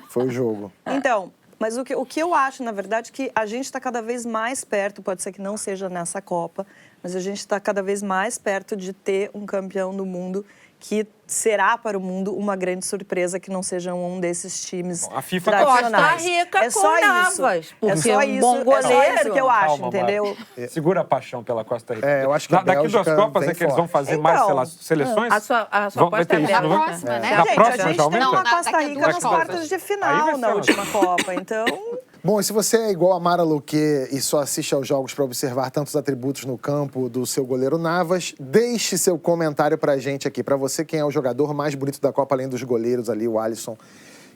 Foi o jogo. Então, mas o que eu acho, na verdade, é que a gente está cada vez mais perto, pode ser que não seja nessa Copa, mas a gente está cada vez mais perto de ter um campeão do mundo que será para o mundo uma grande surpresa que não seja um desses times a FIFA tradicionais. Costa Rica é só com Navas, isso. porque É só um isso, bom goleiro. é só isso que eu acho, Calma, entendeu? Segura a paixão pela Costa Rica. Eu acho que a daqui 2 Bélgica Copas vem é que eles vão forte. fazer Então, mais seleções? A sua Vai aposta ter é isso, Da não vai? próxima, né? Da Gente, próxima a já gente tem aumenta? uma Não, Costa daqui a Rica duas nas Copas. quartas de Aí final vai na ser última Copa, então... Bom, e se você é igual a Mara Luque e só assiste aos jogos para observar tantos atributos no campo do seu goleiro Navas, deixe seu comentário pra gente aqui. Pra você, quem é o jogador mais bonito da Copa, além dos goleiros ali, o Alisson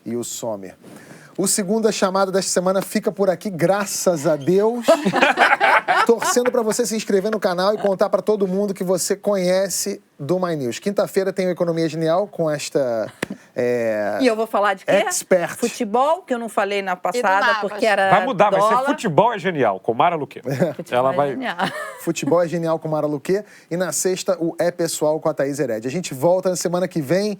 e o Sommer. O Segunda Chamada desta semana fica por aqui, graças a Deus. Torcendo para você se inscrever no canal e contar para todo mundo que você conhece do My News. Quinta-feira tem o Economia Genial com esta... E eu vou falar de quê? Expert. Futebol, que eu não falei na passada, Navas. porque era Vai mudar, vai dólar. ser Futebol é Genial, com Mara Luque. Ela vai... Genial. Futebol é Genial com Mara Luque. E na sexta, o É Pessoal com a Thaís Hered. A gente volta na semana que vem.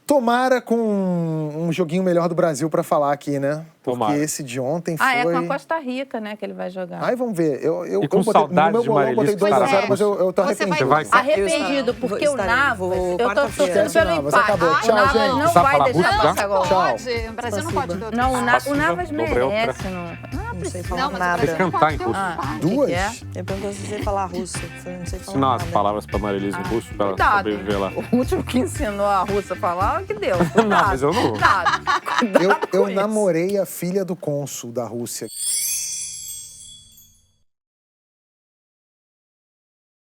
Tomara com um joguinho melhor do Brasil pra falar aqui, né? Porque Tomara. esse de ontem foi... É com a Costa Rica, né, que ele vai jogar. Ai, vamos ver. E com saudades no meu de bolão eu botei Marília, 2 a 0, estará. mas eu tô Você arrependido. vai- Arrependido, Vou porque o estar- Navas, vou eu tô quarta-feira. torcendo Esquece o pelo Navas, empate. acabou. O Tchau, Navas gente. não Sabe vai falar deixar russo, passar agora. Tchau. Pode, o Brasil não pode dar Não, o Passiva, Navas dobra outra. merece. Não Não sei Não, falar mas o nada. Brasil não Cantar pode em ter russo. um empate. Duas? é? Eu pergunto se você falar russo. Eu falei, não sei falar Ensinar umas nada. palavras pra Marilise em russo, pra ela Cuidado. sobreviver lá. O último que ensinou a russa a falar, que deu. Não, mas eu não. Cuidado. Eu com isso. namorei a filha do cônsul da Rússia.